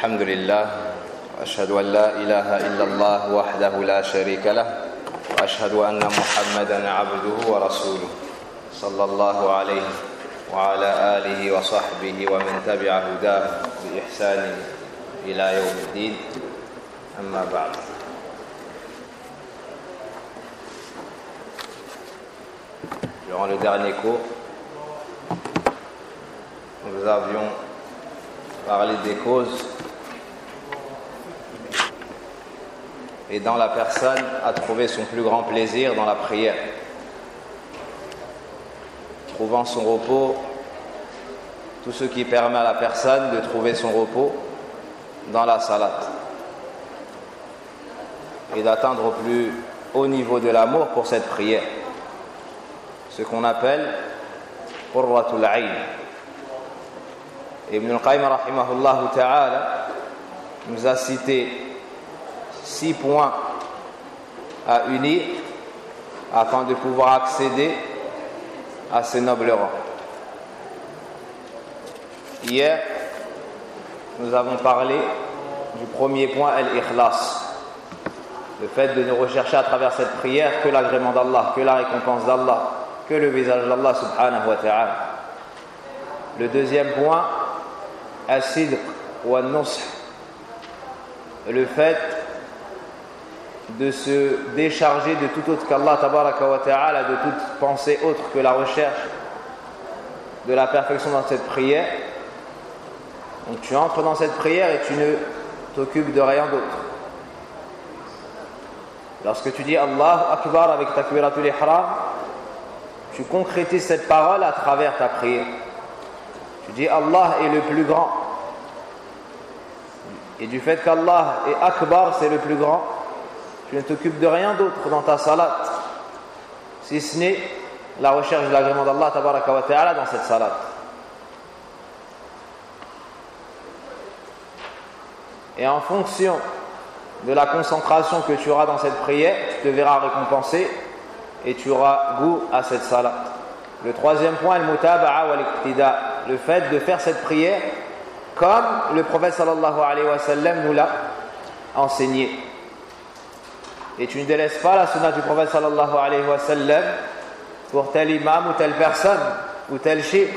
الحمد لله وأشهد أن لا إله إلا الله وحده لا شريك له وأشهد أن محمدًا عبده ورسوله صلى الله عليه وعلى آله وصحبه ومن تبع هداه بإحسان إلى يوم الدين أما بعد. Durant le dernier cours, nous avions parlé des causes aidant la personne à trouver son plus grand plaisir dans la prière, trouvant son repos, tout ce qui permet à la personne de trouver son repos dans la salat et d'atteindre au plus haut niveau de l'amour pour cette prière, ce qu'on appelle qurratul ayn. Ibn al-Qayyim rahimahullah ta'ala nous a cité 6 points à unir afin de pouvoir accéder à ces nobles rangs. Hier, nous avons parlé du premier point, al-ikhlas, le fait de ne rechercher à travers cette prière que l'agrément d'Allah, que la récompense d'Allah, que le visage d'Allah subhanahu wa ta'ala. Le deuxième point, as-sidq wa an-nush, le fait de se décharger de tout autre qu'Allah tabaraka wa ta'ala, de toute pensée autre que la recherche de la perfection dans cette prière. Donc tu entres dans cette prière et tu ne t'occupes de rien d'autre. Lorsque tu dis Allahu Akbar avec takbiratul ihram, tu concrétises cette parole à travers ta prière. Tu dis Allah est le plus grand. Et du fait qu'Allah est Akbar, c'est le plus grand, tu ne t'occupes de rien d'autre dans ta salat, si ce n'est la recherche de l'agrément d'Allah tabaraka wa ta'ala dans cette salat. Et en fonction de la concentration que tu auras dans cette prière, tu te verras récompensé et tu auras goût à cette salat. Le troisième point, al-mutaba'a wal-iqtida, le fait de faire cette prière comme le prophète sallallahu alayhi wa sallam nous l'a enseigné. Et tu ne délaisses pas la sunna du prophète sallallahu alayhi wa sallam pour tel imam ou telle personne ou tel cheikh,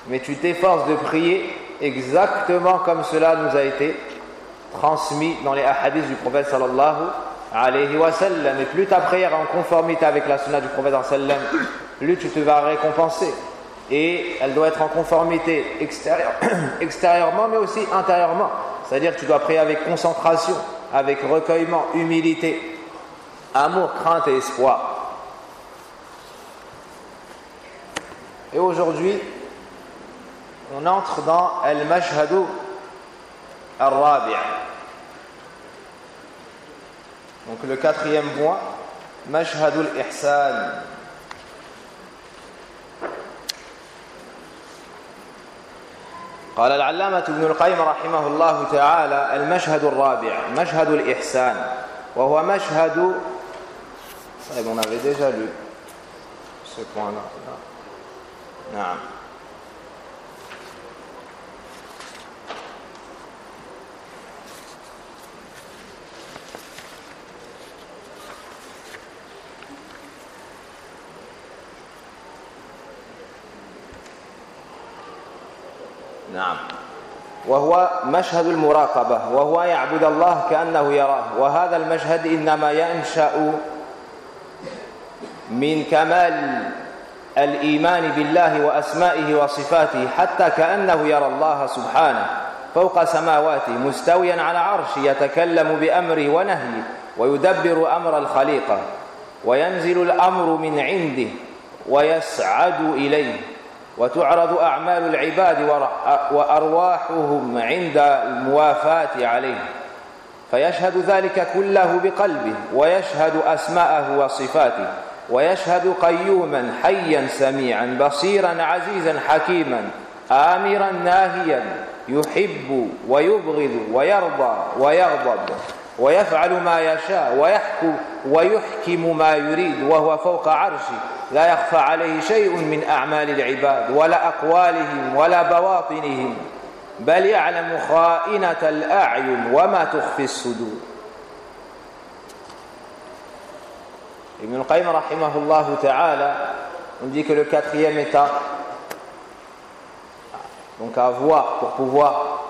mais tu t'efforces de prier exactement comme cela nous a été transmis dans les ahadiths du prophète sallallahu alayhi wa sallam. Et plus ta prière est en conformité avec la sunna du prophète sallallahu alayhi wa sallam, plus tu te vas récompenser. Et elle doit être en conformité extérieurement mais aussi intérieurement, c'est-à-dire que tu dois prier avec concentration, avec recueillement, humilité, amour, crainte et espoir. Et aujourd'hui, on entre dans al-mashhadu al-rabi'. Donc le quatrième point, mashhadu al-ihsan. قال العلامة ابن القيم رحمه الله تعالى المشهد الرابع مشهد الإحسان وهو مشهد طيب on avait déjà lu ce point-là. نعم. نعم. وهو مشهد المراقبة وهو يعبد الله كأنه يراه، وهذا المشهد إنما ينشأ من كمال الإيمان بالله وأسمائه وصفاته حتى كأنه يرى الله سبحانه فوق سماواته مستويا على عرشه يتكلم بأمره ونهيه ويدبر أمر الخليقة وينزل الأمر من عنده ويسعد إليه وتعرض أعمال العباد وأرواحهم عند الموافاة عليه فيشهد ذلك كله بقلبه ويشهد أسماءه وصفاته ويشهد قيوما حيا سميعا بصيرا عزيزا حكيما آمرا ناهيا يحب ويبغض ويرضى ويغضب ويفعل ما يشاء ويحكم ما يريد وهو فوق عرشه لا يخفى عليه شيء من أعمال العباد ولا أقوالهم ولا بواطنهم بل يعلم خائنة الأعين وما تخفي الصدور. Ibn al-Qayyim rahimahullah ta'ala, on dit que le quatrième état, donc à avoir pour pouvoir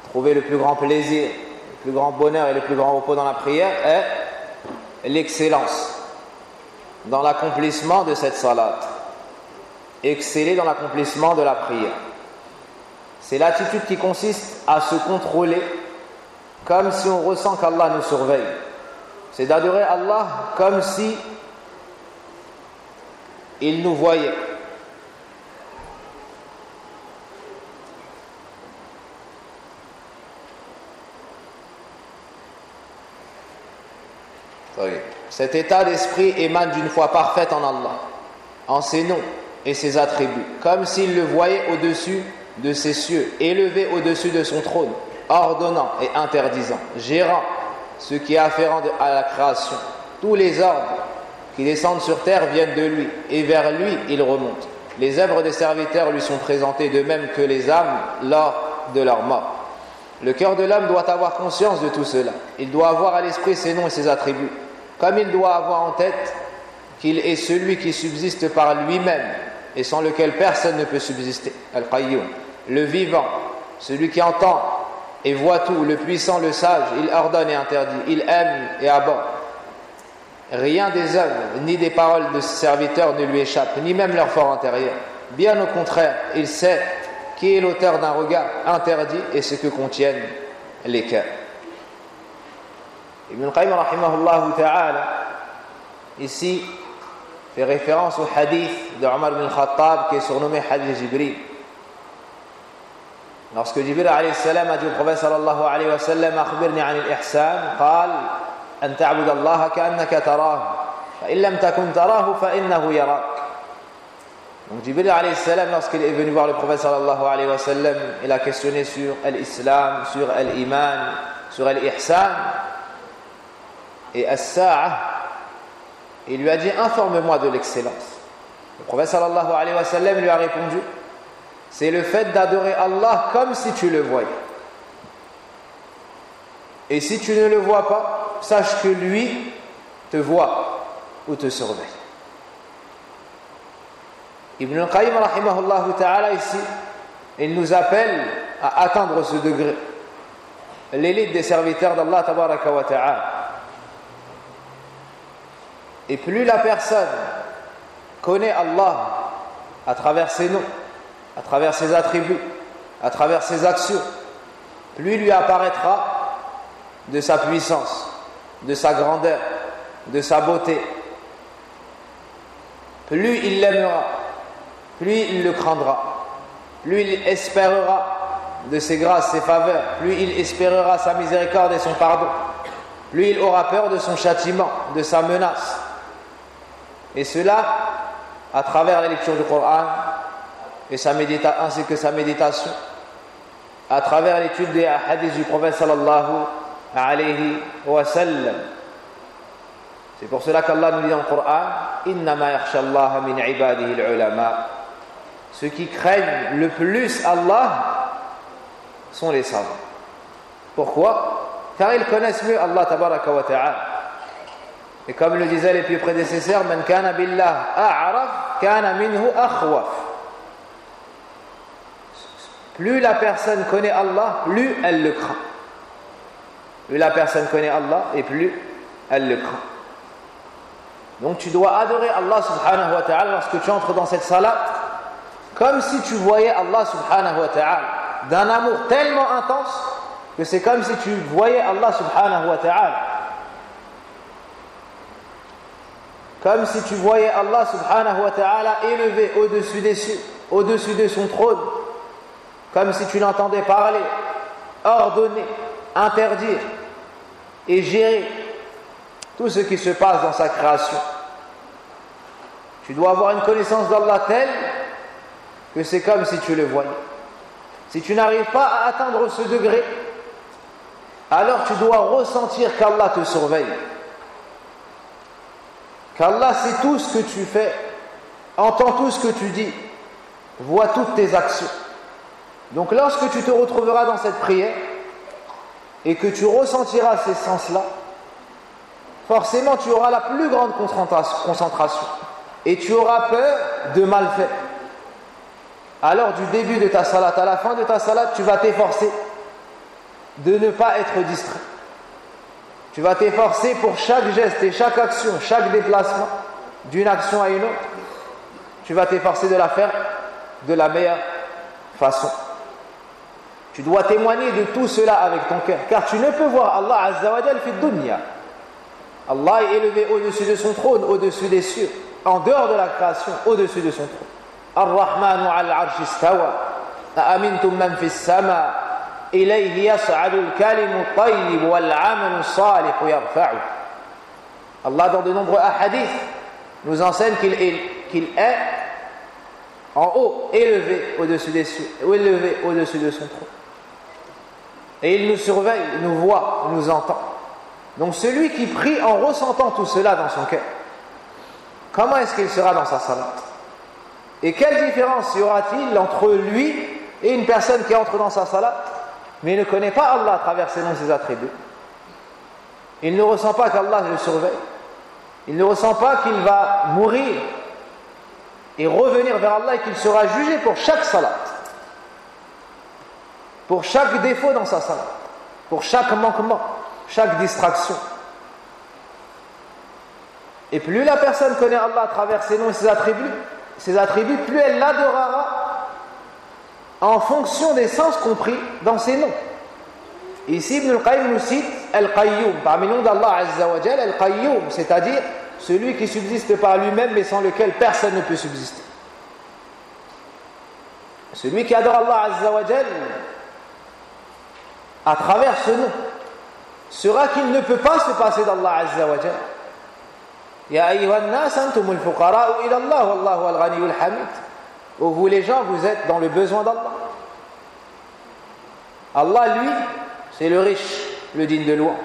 trouver le plus grand plaisir, le plus grand bonheur et le plus grand repos dans la prière, est l'excellence dans l'accomplissement de cette salat. Exceller dans l'accomplissement de la prière. C'est l'attitude qui consiste à se contrôler comme si on ressent qu'Allah nous surveille. C'est d'adorer Allah comme si il nous voyait. Cet état d'esprit émane d'une foi parfaite en Allah, en ses noms et ses attributs, comme s'il le voyait au-dessus de ses cieux, élevé au-dessus de son trône, ordonnant et interdisant, gérant ce qui est afférent à la création. Tous les ordres qui descendent sur terre viennent de lui, et vers lui ils remontent. Les œuvres des serviteurs lui sont présentées de même que les âmes lors de leur mort. Le cœur de l'homme doit avoir conscience de tout cela. Il doit avoir à l'esprit ses noms et ses attributs, comme il doit avoir en tête qu'il est celui qui subsiste par lui-même et sans lequel personne ne peut subsister. Al-Qayyum, le vivant, celui qui entend et voit tout, le puissant, le sage, il ordonne et interdit, il aime et abhorre. Rien des œuvres ni des paroles de ses serviteurs ne lui échappe, ni même leur fort intérieur. Bien au contraire, il sait qui est l'auteur d'un regard interdit et ce que contiennent les cœurs. Ibn al-Qayyim rahimahullah ta'ala ici fait référence au hadith de Omar ibn Khattab qui est surnommé hadith Jibril. Lorsque Jibril alayhi salam a dit au prophète sallallahu alayhi wa sallam akhbirni an al-ihsan, qal an ta'bud Allah ka'annaka tarahu fa in lam takun tarahu fa innahu yarak. Donc Jibril alayhi salam, lorsqu'il est venu voir le prophète sallallahu alayhi wa sallam, il a questionné sur l'islam, sur l'iman, sur l'ihsan et as-sa'a. Il lui a dit informe-moi de l'excellence. Le prophète sallallahu alayhi wa sallam lui a répondu c'est le fait d'adorer Allah comme si tu le voyais. Et si tu ne le vois pas, sache que lui te voit ou te surveille. Ibn al-Qayyim rahimahullah ta'ala ici, il nous appelle à atteindre ce degré. L'élite des serviteurs d'Allah tabaraka wa ta'ala. Et plus la personne connaît Allah à travers ses noms, à travers ses attributs, à travers ses actions, plus lui apparaîtra de sa puissance, de sa grandeur, de sa beauté. Plus il l'aimera, plus il le craindra, plus il espérera de ses grâces, ses faveurs, plus il espérera sa miséricorde et son pardon, plus il aura peur de son châtiment, de sa menace. Et cela à travers la lecture du Coran et ainsi que sa méditation, à travers l'étude des hadiths du prophète sallallahu alayhi wa sallam. C'est pour cela qu'Allah nous dit dans le Coran innama yakhsha Allah min ibadihi al-ulama. Ceux qui craignent le plus Allah sont les savants. Pourquoi? Car ils connaissent mieux Allah tabaraka wa ta'ala. Et comme le disaient les plus prédécesseurs, man kana billah a'raf kana minhu akhwaf. Plus la personne connaît Allah, plus elle le craint. Plus la personne connaît Allah et plus elle le craint. Donc tu dois adorer Allah subhanahu wa ta'ala lorsque tu entres dans cette salat comme si tu voyais Allah subhanahu wa ta'ala d'un amour tellement intense que c'est comme si tu voyais Allah subhanahu wa ta'ala. Comme si tu voyais Allah subhanahu wa ta'ala élevé au-dessus des cieux, au-dessus de son trône. Comme si tu l'entendais parler, ordonner, interdire et gérer tout ce qui se passe dans sa création. Tu dois avoir une connaissance d'Allah telle que c'est comme si tu le voyais. Si tu n'arrives pas à atteindre ce degré, alors tu dois ressentir qu'Allah te surveille. Qu'Allah sait tout ce que tu fais, entend tout ce que tu dis, voit toutes tes actions. Donc lorsque tu te retrouveras dans cette prière et que tu ressentiras ces sens-là, forcément tu auras la plus grande concentration et tu auras peur de mal faire. Alors du début de ta salat à la fin de ta salat, tu vas t'efforcer de ne pas être distrait. Tu vas t'efforcer pour chaque geste et chaque action, chaque déplacement d'une action à une autre, tu vas t'efforcer de la faire de la meilleure façon. Tu dois témoigner de tout cela avec ton cœur, car tu ne peux voir Allah Azza wa Jal fi dunya. Allah est élevé au-dessus de son trône, au-dessus des cieux, en dehors de la création, au-dessus de son trône. Ar-Rahmanu al-Arsh istawa, a'amintum man fi as-sama, ilayhi yas'adu al-kalimu at-tayyib wal-'amalu as-salihu yarfa'u. Allah, dans de nombreux hadiths, nous enseigne qu'il est en haut, élevé au-dessus des cieux, élevé au-dessus de son trône. Et il nous surveille, il nous voit, il nous entend. Donc celui qui prie en ressentant tout cela dans son cœur, comment est-ce qu'il sera dans sa salat? Et quelle différence y aura-t-il entre lui et une personne qui entre dans sa salat mais ne connaît pas Allah à travers ses noms et ses attributs? Il ne ressent pas qu'Allah le surveille. Il ne ressent pas qu'il va mourir et revenir vers Allah et qu'il sera jugé pour chaque salat, pour chaque défaut dans sa salat, pour chaque manquement, chaque distraction. Et plus la personne connaît Allah à travers ses noms et ses attributs, plus elle l'adorera en fonction des sens compris dans ses noms. Ici, Ibn al-Qayyim nous cite Al-Qayyum, parmi les noms d'Allah Azza wa Jal, Al-Qayyum, c'est-à-dire celui qui subsiste par lui-même mais sans lequel personne ne peut subsister. Celui qui adore Allah Azza wa Jal à travers ce nom sera qu'il ne peut pas se passer d'Allah Azza wa Jal. Ya ayyuhan nas antumul fuqara'u ila Allah wallahu al-ghaniyyul hamid. Oh, vous les gens, vous êtes dans le besoin d'Allah. Allah, lui, c'est le riche, le digne de louange.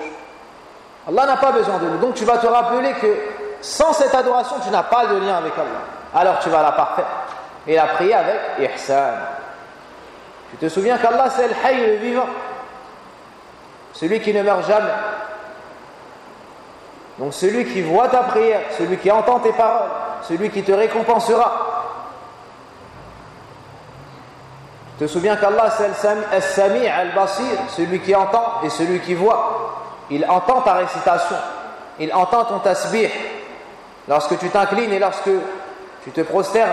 Allah n'a pas besoin de nous. Donc tu vas te rappeler que sans cette adoration, tu n'as pas de lien avec Allah. Alors tu vas la parfaire et la prier avec ihsan. Tu te souviens qu'Allah, c'est le hayy, le vivant, celui qui ne meurt jamais. Donc celui qui voit ta prière, celui qui entend tes paroles, celui qui te récompensera. Tu te souviens qu'Allah, c'est Al-Sami' Al-Basir, celui qui entend et celui qui voit. Il entend ta récitation, il entend ton tasbih lorsque tu t'inclines et lorsque tu te prosternes.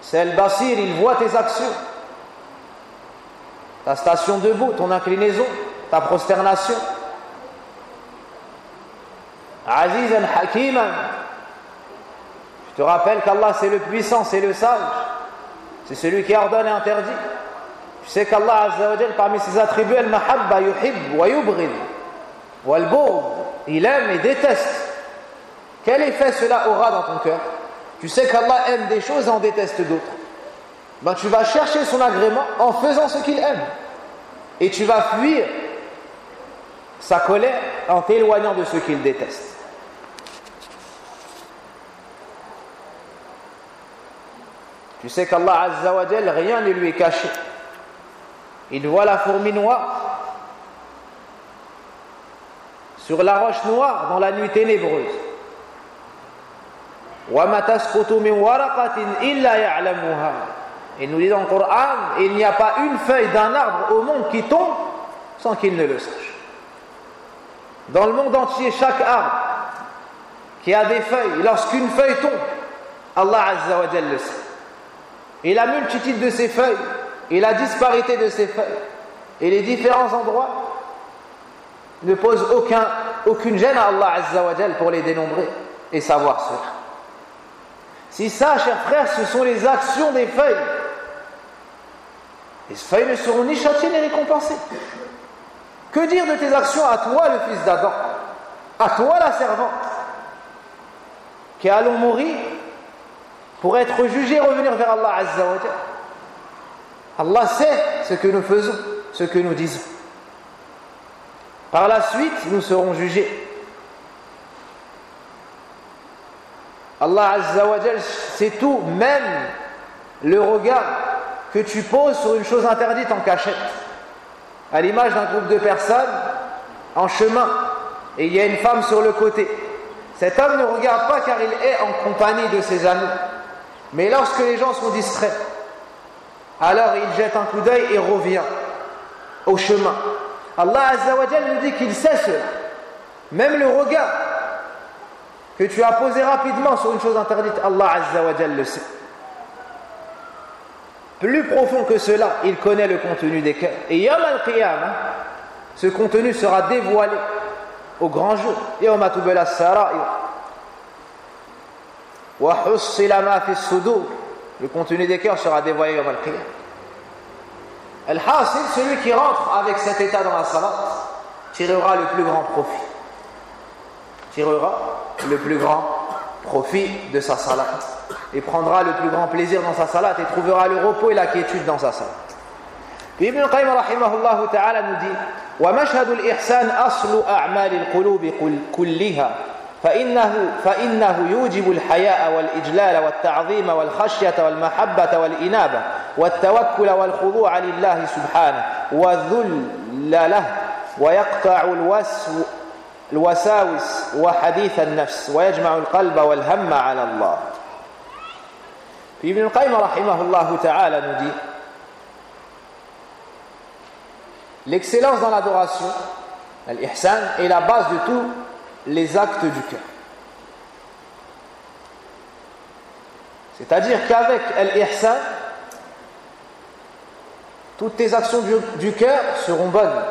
C'est Al-Basir, il voit tes actions, ta station debout, ton inclinaison, ta prosternation. Azizan Hakiman, je te rappelle qu'Allah c'est le puissant, c'est le sage, c'est celui qui ordonne et interdit. Tu sais qu'Allah Azza wa Jal, parmi ses attributs, Al-Mahabba yuhib wa yubghid wa al-bughd, il aime et déteste. Quel effet cela aura dans ton cœur? Tu sais qu'Allah aime des choses et en déteste d'autres. Ben, tu vas chercher son agrément en faisant ce qu'il aime. Et tu vas fuir sa colère en t'éloignant de ce qu'il déteste. Tu sais qu'Allah Azza wa Jal, rien ne lui est caché. Il voit la fourmi noire sur la roche noire dans la nuit ténébreuse. وَمَا تَسْقُطُ مِنْ وَرَقَةٍ إِلَّا يَعْلَمُهَا. Il nous dit dans le Coran, il n'y a pas une feuille d'un arbre au monde qui tombe sans qu'il ne le sache. Dans le monde entier, chaque arbre qui a des feuilles, lorsqu'une feuille tombe, Allah Azza wa Jal le sait. Et la multitude de ces feuilles, et la disparité de ces feuilles, et les différents endroits ne posent aucune gêne à Allah Azza wa Jal pour les dénombrer et savoir cela. Si ça, chers frères, ce sont les actions des feuilles, les feuilles ne seront ni châtiées ni récompensées. Que dire de tes actions à toi, le fils d'Adam, à toi, la servante, qui allons mourir pour être jugés et revenir vers Allah Azza wa Jal. Allah sait ce que nous faisons, ce que nous disons. Par la suite, nous serons jugés. Allah Azza wa Jal, c'est tout, même le regard que tu poses sur une chose interdite en cachette. À l'image d'un groupe de personnes en chemin, et il y a une femme sur le côté. Cet homme ne regarde pas car il est en compagnie de ses amis. Mais lorsque les gens sont distraits, alors il jette un coup d'œil et revient au chemin. Allah Azza wa Jal nous dit qu'il sait cela. Même le regard que tu as posé rapidement sur une chose interdite, Allah Azza wa Jal le sait. Plus profond que cela, il connaît le contenu des cœurs. Et Yawm al-Qiyamah, ce contenu sera dévoilé au grand jour. Yawma tubla as-sara'ir wa hussila ma fi as-sudur. Le contenu des cœurs sera dévoilé Yawm al-Qiyamah. Al-Hasil, celui qui rentre avec cet état dans la salat, tirera le plus grand profit. Tirera le plus grand profit de sa salat. Et prendra le plus grand plaisir dans sa salat et trouvera le repos et la quiétude dans sa salat. Puis Ibn al-Qayyim rahimahullah ta'ala nous dit وَمَشْهَدُ الْإِحْسَانِ أَصْلُ أَعْمَالِ الْقُلُوبِ كُلِّهَا فإنه يوجب الحياء والإجلال والتعظيم والخشية والمحبة والإنابة والتوكل والخضوع لله سبحانه والذل له ويقطع الوساوس وحديث النفس ويجمع القلب والهم على الله. Puis Ibn al-Qayyim rahimahullah ta'ala nous dit l'excellence dans l'adoration, l'ihsan, est la base de tous les actes du cœur. C'est-à-dire qu'avec l'ihsan, toutes tes actions du cœur seront bonnes.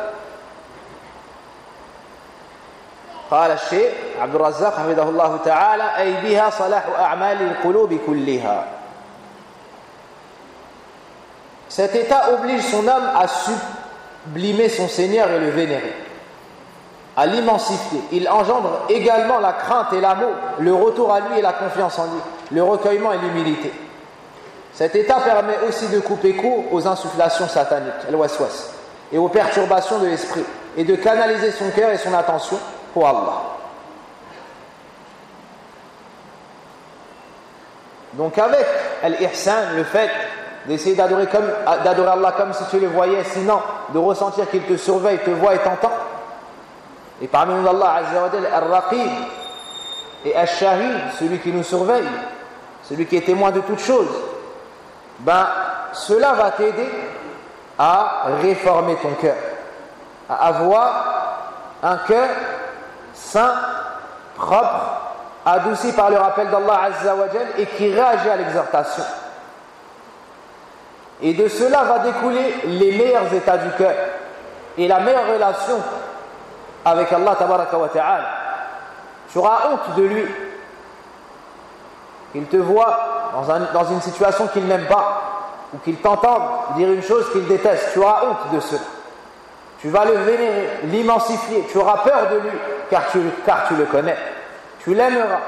قال الشيخ عبد الرزاق حفظه الله تعالى أي بها صلاح أعمال القلوب كلها. Cet état oblige son âme à sublimer son Seigneur et le vénérer, à l'immensifier. Il engendre également la crainte et l'amour, le retour à lui et la confiance en lui, le recueillement et l'humilité. Cet état permet aussi de couper court aux insufflations sataniques, al-waswas, et aux perturbations de l'esprit, et de canaliser son cœur et son attention pour Allah. Donc avec al-ihsan, le fait d'essayer d'adorer Allah comme si tu le voyais, sinon de ressentir qu'il te surveille, te voit et t'entend. Et parmi nous Allah Azza wa Jal, Ar-Raqib et Ash-Shahid, celui qui nous surveille, celui qui est témoin de toutes choses, cela va t'aider à réformer ton cœur, à avoir un cœur saint, propre, adouci par le rappel d'Allah Azza wa Jal et qui réagit à l'exhortation. Et de cela va découler les meilleurs états du cœur et la meilleure relation avec Allah tabaraka wa ta'ala. Tu auras honte de lui. Il te voit dans une situation qu'il n'aime pas, ou qu'il t'entende dire une chose qu'il déteste. Tu auras honte de cela. Tu vas le vénérer, l'immensifier. Tu auras peur de lui, car tu le connais. Tu l'aimeras,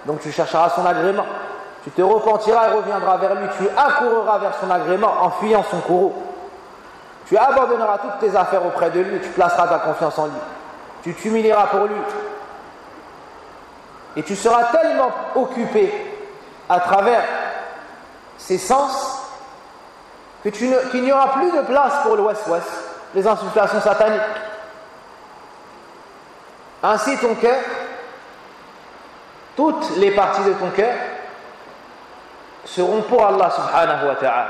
donc tu chercheras son agrément. Tu te repentiras et reviendras vers lui. Tu accourras vers son agrément en fuyant son courroux. Tu abandonneras toutes tes affaires auprès de lui. Tu placeras ta confiance en lui. Tu t'humilieras pour lui. Et tu seras tellement occupé à travers ses sens qu'il n'y aura plus de place pour le waswas, les insufflations sataniques. Ainsi ton cœur, toutes les parties de ton cœur seront pour Allah subhanahu wa ta'ala.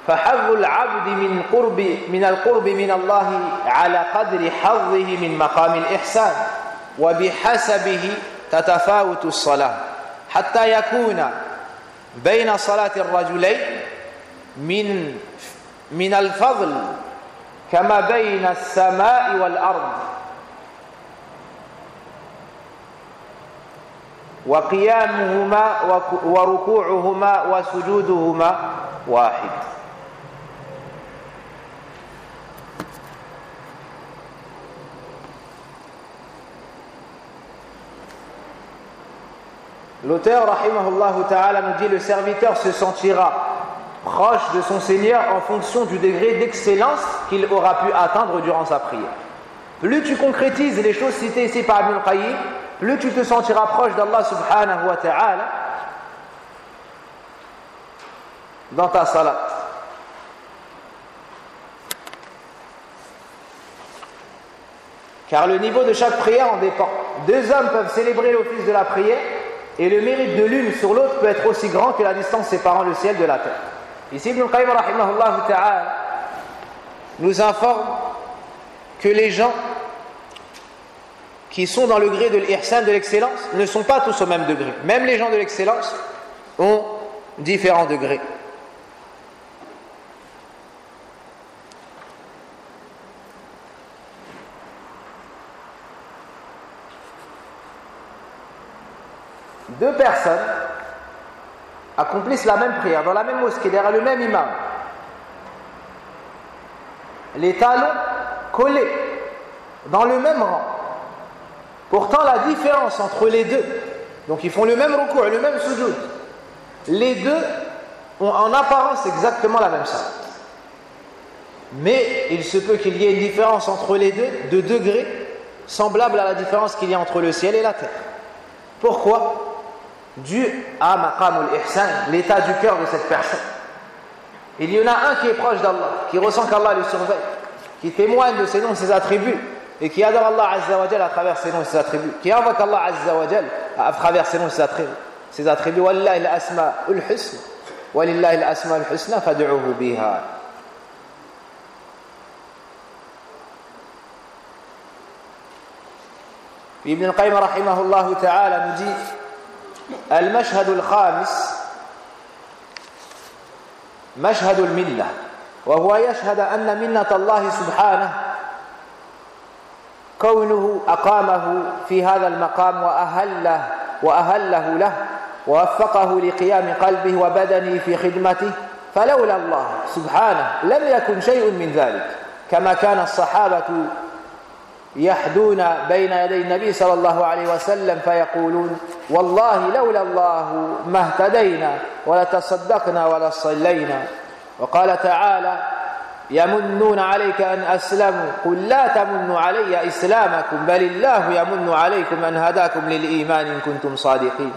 فحظ العبد من القرب من الله على قدر حظه من مقام الإحسان وبحسبه تتفاوت الصلاة حتى يكون بين صلاة الرجلين من الفضل كما بين السماء والأرض وقيامهما وركوعهما وسجودهما واحد. L'auteur, rahimahullah ta'ala, nous dit: le serviteur se sentira proche de son Seigneur en fonction du degré d'excellence qu'il aura pu atteindre durant sa prière. Plus tu concrétises les choses citées ici par Ibn al-Qayyim, plus tu te sentiras proche d'Allah subhanahu wa ta'ala dans ta salat. Car le niveau de chaque prière en dépend. Deux hommes peuvent célébrer l'office de la prière et le mérite de l'une sur l'autre peut être aussi grand que la distance séparant le ciel de la terre. Ici, Ibn al-Qayyim rahimahullah ta'ala nous informe que les gens qui sont dans le degré de l'ihsan, de l'excellence, ne sont pas tous au même degré. Même les gens de l'excellence ont différents degrés. Deux personnes accomplissent la même prière dans la même mosquée, derrière le même imam. Les talons collés dans le même rang. Pourtant, la différence entre les deux, donc ils font le même recours, le même sujoud, les deux ont en apparence exactement la même salat. Mais il se peut qu'il y ait une différence entre les deux de degrés semblable à la différence qu'il y a entre le ciel et la terre. Pourquoi ? Dû à maqam al-ihsan, l'état du cœur de cette personne. Il y en a un qui est proche d'Allah, qui ressent qu'Allah le surveille, qui témoigne de ses noms et ses attributs, et qui adore Allah Azza wa Jal à travers ses noms et ses attributs, qui invoque Allah Azza wa Jal à travers ses noms et ses attributs. Ses attributs, Wallahi al-asma'ul husna, walillahi al-asma'ul husna fad'uhu biha. Ibn al-Qayyim rahimahullah ta'ala nous dit المشهد الخامس مشهد المنة وهو يشهد أن منة الله سبحانه كونه أقامه في هذا المقام وأهله له ووفقه لقيام قلبه وبدنه في خدمته فلولا الله سبحانه لم يكن شيء من ذلك كما كان الصحابة يحدون بين يدي النبي صلى الله عليه وسلم فيقولون والله لولا الله ما اهتدينا ولا تصدقنا ولا صلينا. وقال تعالى يمنون عليك أن أسلموا قل لا تمنوا علي إسلامكم بل الله يمن عليكم أن هداكم للإيمان إن كنتم صادقين.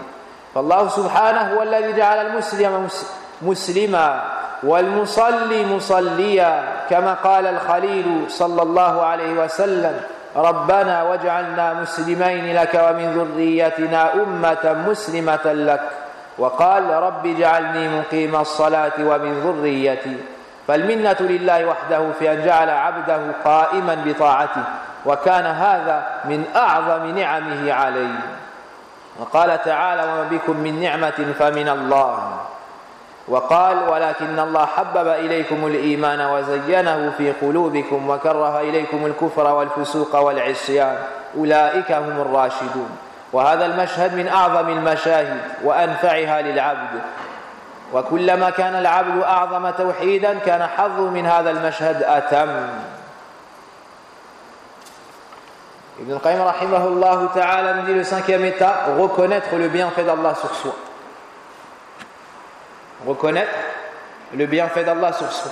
فالله سبحانه هو الذي جعل المسلم مسلما والمصلي مصليا كما قال الخليل صلى الله عليه وسلم ربنا واجعلنا مسلمين لك ومن ذريتنا أمة مسلمة لك وقال رب اجعلني مقيم الصلاة ومن ذريتي. فالمنة لله وحده في أن جعل عبده قائما بطاعته وكان هذا من أعظم نعمه عليه. وقال تعالى وما بكم من نعمة فمن الله. وقال ولكن الله حبب إليكم الإيمان وزينه في قلوبكم وكره إليكم الكفر والفسوق والعصيان أولئك هم الراشدون. وهذا المشهد من أعظم المشاهد وأنفعها للعبد وكلما كان العبد أعظم توحيدا كان حظه من هذا المشهد أتم. Ibn al-Qayyim rahimahullah ta'ala nous dit le cinquième état, reconnaître le bienfait d'Allah sur soi. Reconnaître le bienfait d'Allah sur soi.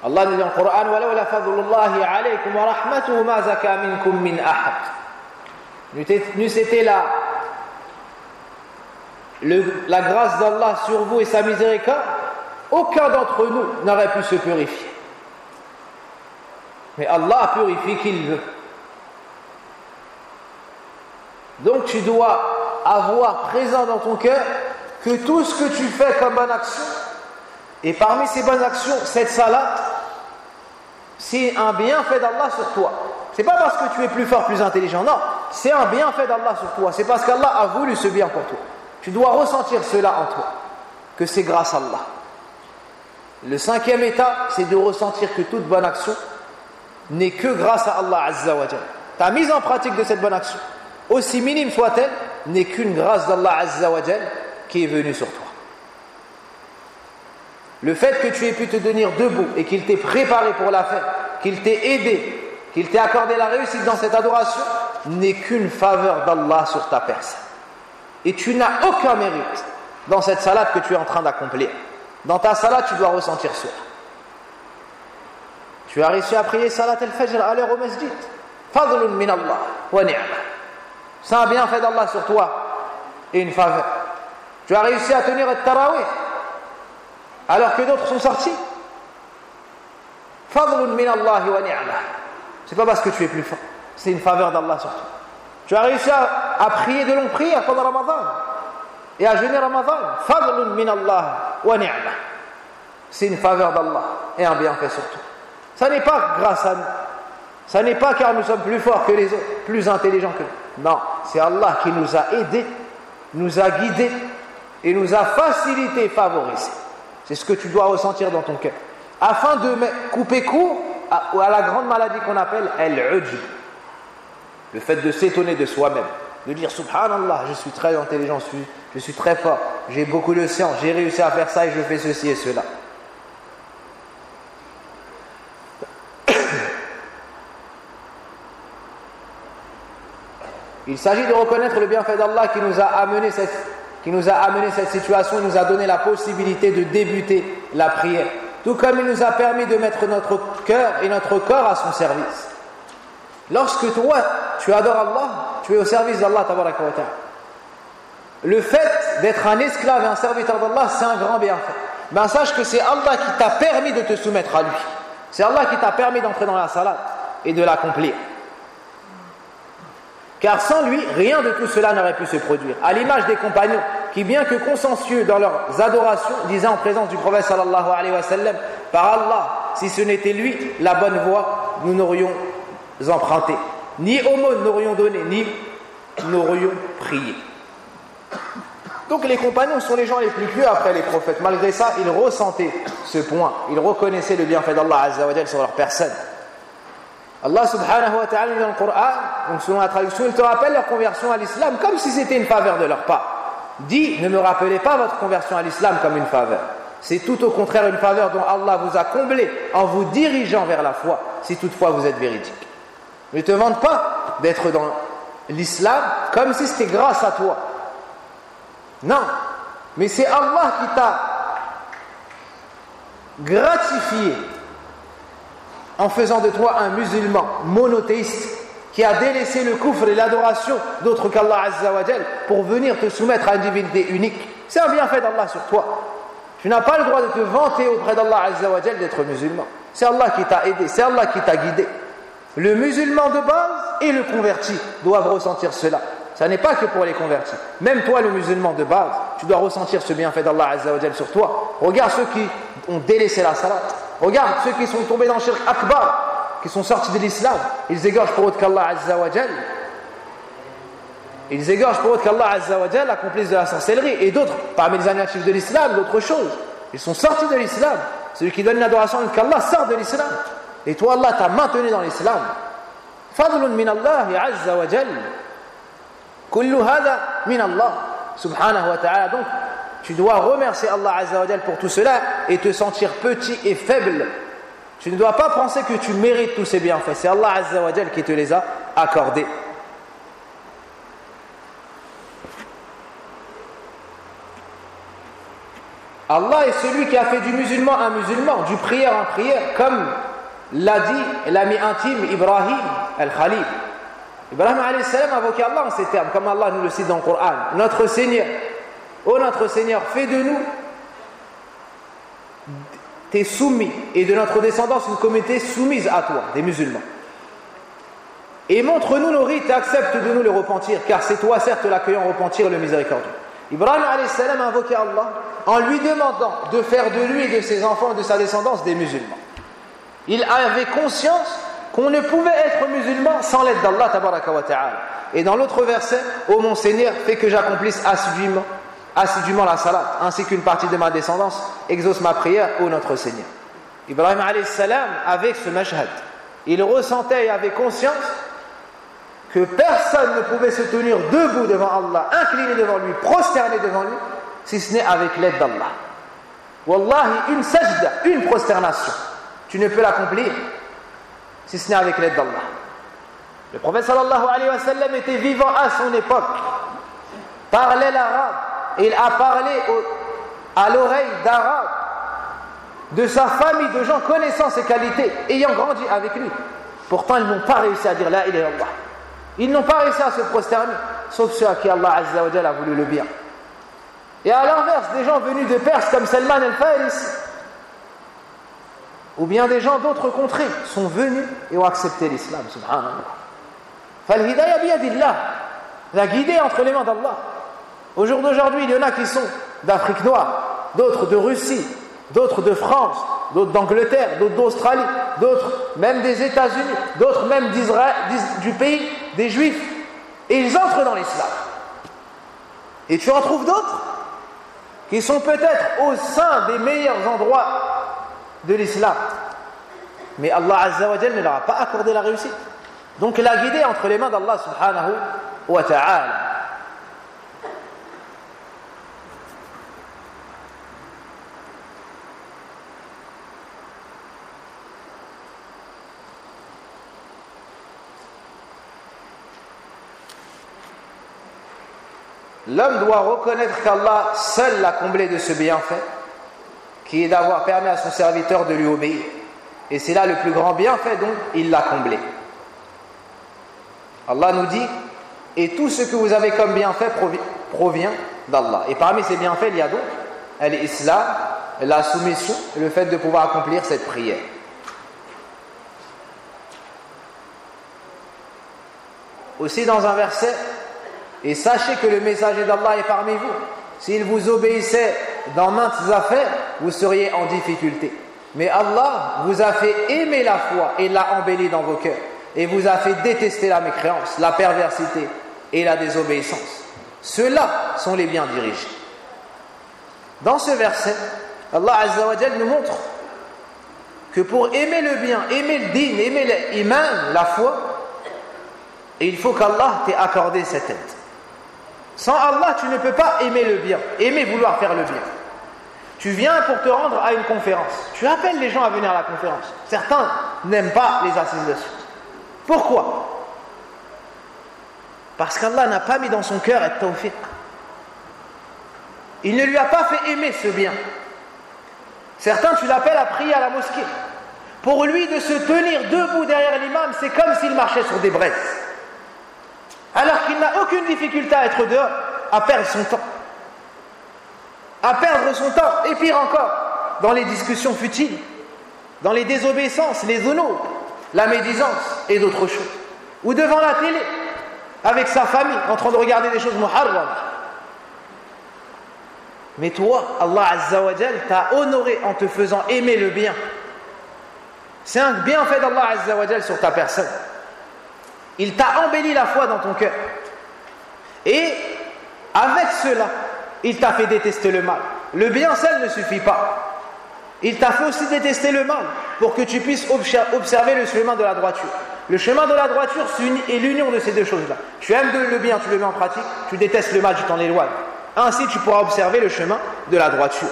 Allah nous dit dans le Coran وَلَوْلَا فَضْلُ اللَّهِ عَلَيْكُمْ وَرَحْمَتُهُ مَا زَكَى مِنكُم مِّنْ أَحَدٍ. N'eût été là la grâce d'Allah sur vous et sa miséricorde, aucun d'entre nous n'aurait pu se purifier. Mais Allah purifie qui il veut. Donc tu dois avoir présent dans ton cœur que tout ce que tu fais comme bonne action, et parmi ces bonnes actions, cette salat, c'est un bienfait d'Allah sur toi. C'est pas parce que tu es plus fort, plus intelligent, non, c'est un bienfait d'Allah sur toi. C'est parce qu'Allah a voulu ce bien pour toi. Tu dois ressentir cela en toi, que c'est grâce à Allah. Le cinquième état, c'est de ressentir que toute bonne action n'est que grâce à Allah Azza wa Jal. Ta mise en pratique de cette bonne action, aussi minime soit-elle, n'est qu'une grâce d'Allah Azza wa Jal qui est venue sur toi. Le fait que tu aies pu te tenir debout et qu'il t'ait préparé pour la faire, qu'il t'ait aidé, qu'il t'ait accordé la réussite dans cette adoration, n'est qu'une faveur d'Allah sur ta personne. Et tu n'as aucun mérite dans cette salade que tu es en train d'accomplir. Dans ta salade, tu dois ressentir cela. Tu as réussi à prier salat al-fajr à l'heure au masjid. Fadlun min Allah wa ni'ma. C'est un bienfait d'Allah sur toi et une faveur. Tu as réussi à tenir le tarawih alors que d'autres sont sortis. Fadlun min Allah wa ni'mah. C'est pas parce que tu es plus fort, c'est une faveur d'Allah sur toi. Tu as réussi à prier de longues prières pendant Ramadan et à jeûner Ramadan. Fadlun min Allah wa ni'mah. C'est une faveur d'Allah et un bienfait sur toi. Ça n'est pas grâce à nous. Ça n'est pas car nous sommes plus forts que les autres, plus intelligents que nous. Non, c'est Allah qui nous a aidés, nous a guidés et nous a facilité et favorisés. C'est ce que tu dois ressentir dans ton cœur. Afin de couper court à la grande maladie qu'on appelle al-ujb. Le fait de s'étonner de soi-même. De dire subhanallah, je suis très intelligent, je suis très fort, j'ai beaucoup de science, j'ai réussi à faire ça et je fais ceci et cela. Il s'agit de reconnaître le bienfait d'Allah qui nous a amené cette situation, il nous a donné la possibilité de débuter la prière. Tout comme il nous a permis de mettre notre cœur et notre corps à son service. Lorsque toi, tu adores Allah, tu es au service d'Allah tabaraka wa ta'ala. Le fait d'être un esclave et un serviteur d'Allah, c'est un grand bienfait. Ben sache que c'est Allah qui t'a permis de te soumettre à lui. C'est Allah qui t'a permis d'entrer dans la salat et de l'accomplir. Car sans lui, rien de tout cela n'aurait pu se produire. À l'image des compagnons qui, bien que consensueux dans leurs adorations, disaient en présence du prophète sallallahu alayhi wa sallam: par Allah, si ce n'était lui, la bonne voie, nous n'aurions emprunté. Ni aumône n'aurions donné, ni n'aurions prié. Donc les compagnons sont les gens les plus pieux après les prophètes. Malgré ça, ils ressentaient ce point. Ils reconnaissaient le bienfait d'Allah azza wa jalla sur leur personne. Allah subhanahu wa ta'ala dans le Coran, donc selon la traduction, il te rappelle leur conversion à l'islam comme si c'était une faveur de leur part. Dis, ne me rappelez pas votre conversion à l'islam comme une faveur. C'est tout au contraire une faveur dont Allah vous a comblé en vous dirigeant vers la foi, si toutefois vous êtes véridique. Ne te vante pas d'être dans l'islam comme si c'était grâce à toi. Non, mais c'est Allah qui t'a gratifié en faisant de toi un musulman monothéiste qui a délaissé le kufr et l'adoration d'autres qu'Allah Azza wa Jal pour venir te soumettre à une divinité unique. C'est un bienfait d'Allah sur toi. Tu n'as pas le droit de te vanter auprès d'Allah Azza wa Jal d'être musulman. C'est Allah qui t'a aidé, c'est Allah qui t'a guidé. Le musulman de base et le converti doivent ressentir cela. Ça n'est pas que pour les convertis. Même toi, le musulman de base, tu dois ressentir ce bienfait d'Allah Azza wa Jal sur toi. Regarde ceux qui ont délaissé la salat. Regarde ceux qui sont tombés dans le shirk akbar, qui sont sortis de l'islam. Ils égorgent pour autre qu'Allah Azza wa Jal. Ils égorgent pour autre qu'Allah Azza wa Jal, accomplissent de la sorcellerie. Et d'autres, parmi les animatifs de l'islam, d'autres choses. Ils sont sortis de l'islam. Celui qui donne une adoration à autre qu'Allah sort de l'islam. Et toi, Allah t'a maintenu dans l'islam. Fadlun min Allah Azza wa Jal. Kullu hada min Allah subhanahu wa ta'ala. Donc, tu dois remercier Allah Azza wa Jal pour tout cela et te sentir petit et faible. Tu ne dois pas penser que tu mérites tous ces bienfaits. C'est Allah Azza wa Jal qui te les a accordés. Allah est celui qui a fait du musulman un musulman, du prière en prière, comme l'a dit l'ami intime Ibrahim al-Khalil. Ibrahim alayhi salam a invoqué Allah en ces termes, comme Allah nous le cite dans le Coran. Notre Seigneur, ô notre Seigneur, fais de nous tes soumis et de notre descendance une communauté soumise à toi, des musulmans. Et montre-nous nos rites et accepte de nous le repentir, car c'est toi certes l'accueillant repentir le miséricordieux. Ibrahim alayhi salam a invoqué Allah en lui demandant de faire de lui et de ses enfants et de sa descendance des musulmans. Il avait conscience qu'on ne pouvait être musulman sans l'aide d'Allah tabaraka wa ta'ala. Et dans l'autre verset, ô mon Seigneur, fais que j'accomplisse assidûment la salat, ainsi qu'une partie de ma descendance exauce ma prière, ô notre Seigneur. Ibrahim alayhi salam, avec ce mashhad, il ressentait et avait conscience que personne ne pouvait se tenir debout devant Allah, incliné devant lui, prosterné devant lui, si ce n'est avec l'aide d'Allah. Wallahi, une sajda, une prosternation, tu ne peux l'accomplir si ce n'est avec l'aide d'Allah. Le prophète sallallahu alayhi wa sallam était vivant à son époque, parlait l'arabe, et il a parlé à l'oreille d'arabes, de sa famille, de gens connaissant ses qualités, ayant grandi avec lui. Pourtant, ils n'ont pas réussi à dire la ilaha illallah. Ils n'ont pas réussi à se prosterner, sauf ceux à qui Allah Azza wa Jalla a voulu le bien. Et à l'inverse, des gens venus de Perse comme Salman al-Farisi, ou bien des gens d'autres contrées, sont venus et ont accepté l'islam, subhanallah. Fal-hidayah biyadillah, la guidée entre les mains d'Allah. Au jour d'aujourd'hui, il y en a qui sont d'Afrique noire, d'autres de Russie, d'autres de France, d'autres d'Angleterre, d'autres d'Australie, d'autres même des États-Unis, d'autres même d'Israël, du pays des Juifs. Et ils entrent dans l'islam. Et tu en trouves d'autres qui sont peut-être au sein des meilleurs endroits de l'islam. Mais Allah Azza wa Jalla ne leur a pas accordé la réussite. Donc la guidée entre les mains d'Allah subhanahu wa ta'ala. L'homme doit reconnaître qu'Allah seul l'a comblé de ce bienfait, qui est d'avoir permis à son serviteur de lui obéir. Et c'est là le plus grand bienfait, donc il l'a comblé. Allah nous dit, et tout ce que vous avez comme bienfait provient d'Allah. Et parmi ces bienfaits, il y a donc l'islam, la soumission, et le fait de pouvoir accomplir cette prière. Aussi dans un verset, et sachez que le messager d'Allah est parmi vous. S'il vous obéissait dans maintes affaires, vous seriez en difficulté. Mais Allah vous a fait aimer la foi et l'a embellie dans vos cœurs. Et vous a fait détester la mécréance, la perversité et la désobéissance. Ceux-là sont les bien dirigés. Dans ce verset, Allah Azza wa Jalla nous montre que pour aimer le bien, aimer le din, aimer l'iman, la foi, il faut qu'Allah t'ait accordé cette aide. Sans Allah, tu ne peux pas aimer le bien, aimer vouloir faire le bien. Tu viens pour te rendre à une conférence. Tu appelles les gens à venir à la conférence. Certains n'aiment pas les assises de science. Pourquoi? Parce qu'Allah n'a pas mis dans son cœur et tawfiq. Il ne lui a pas fait aimer ce bien. Certains, tu l'appelles à prier à la mosquée. Pour lui, de se tenir debout derrière l'imam, c'est comme s'il marchait sur des braises. Alors qu'il n'a aucune difficulté à être dehors, à perdre son temps. À perdre son temps, et pire encore, dans les discussions futiles, dans les désobéissances, les zunub, la médisance et d'autres choses. Ou devant la télé, avec sa famille, en train de regarder des choses muharram. Mais toi, Allah Azza wa Jal t'a honoré en te faisant aimer le bien. C'est un bienfait d'Allah Azza wa Jal sur ta personne. Il t'a embelli la foi dans ton cœur. Et avec cela, il t'a fait détester le mal. Le bien seul ne suffit pas. Il t'a fait aussi détester le mal pour que tu puisses observer le chemin de la droiture. Le chemin de la droiture est l'union de ces deux choses-là. Tu aimes le bien, tu le mets en pratique. Tu détestes le mal, tu t'en éloignes. Ainsi, tu pourras observer le chemin de la droiture.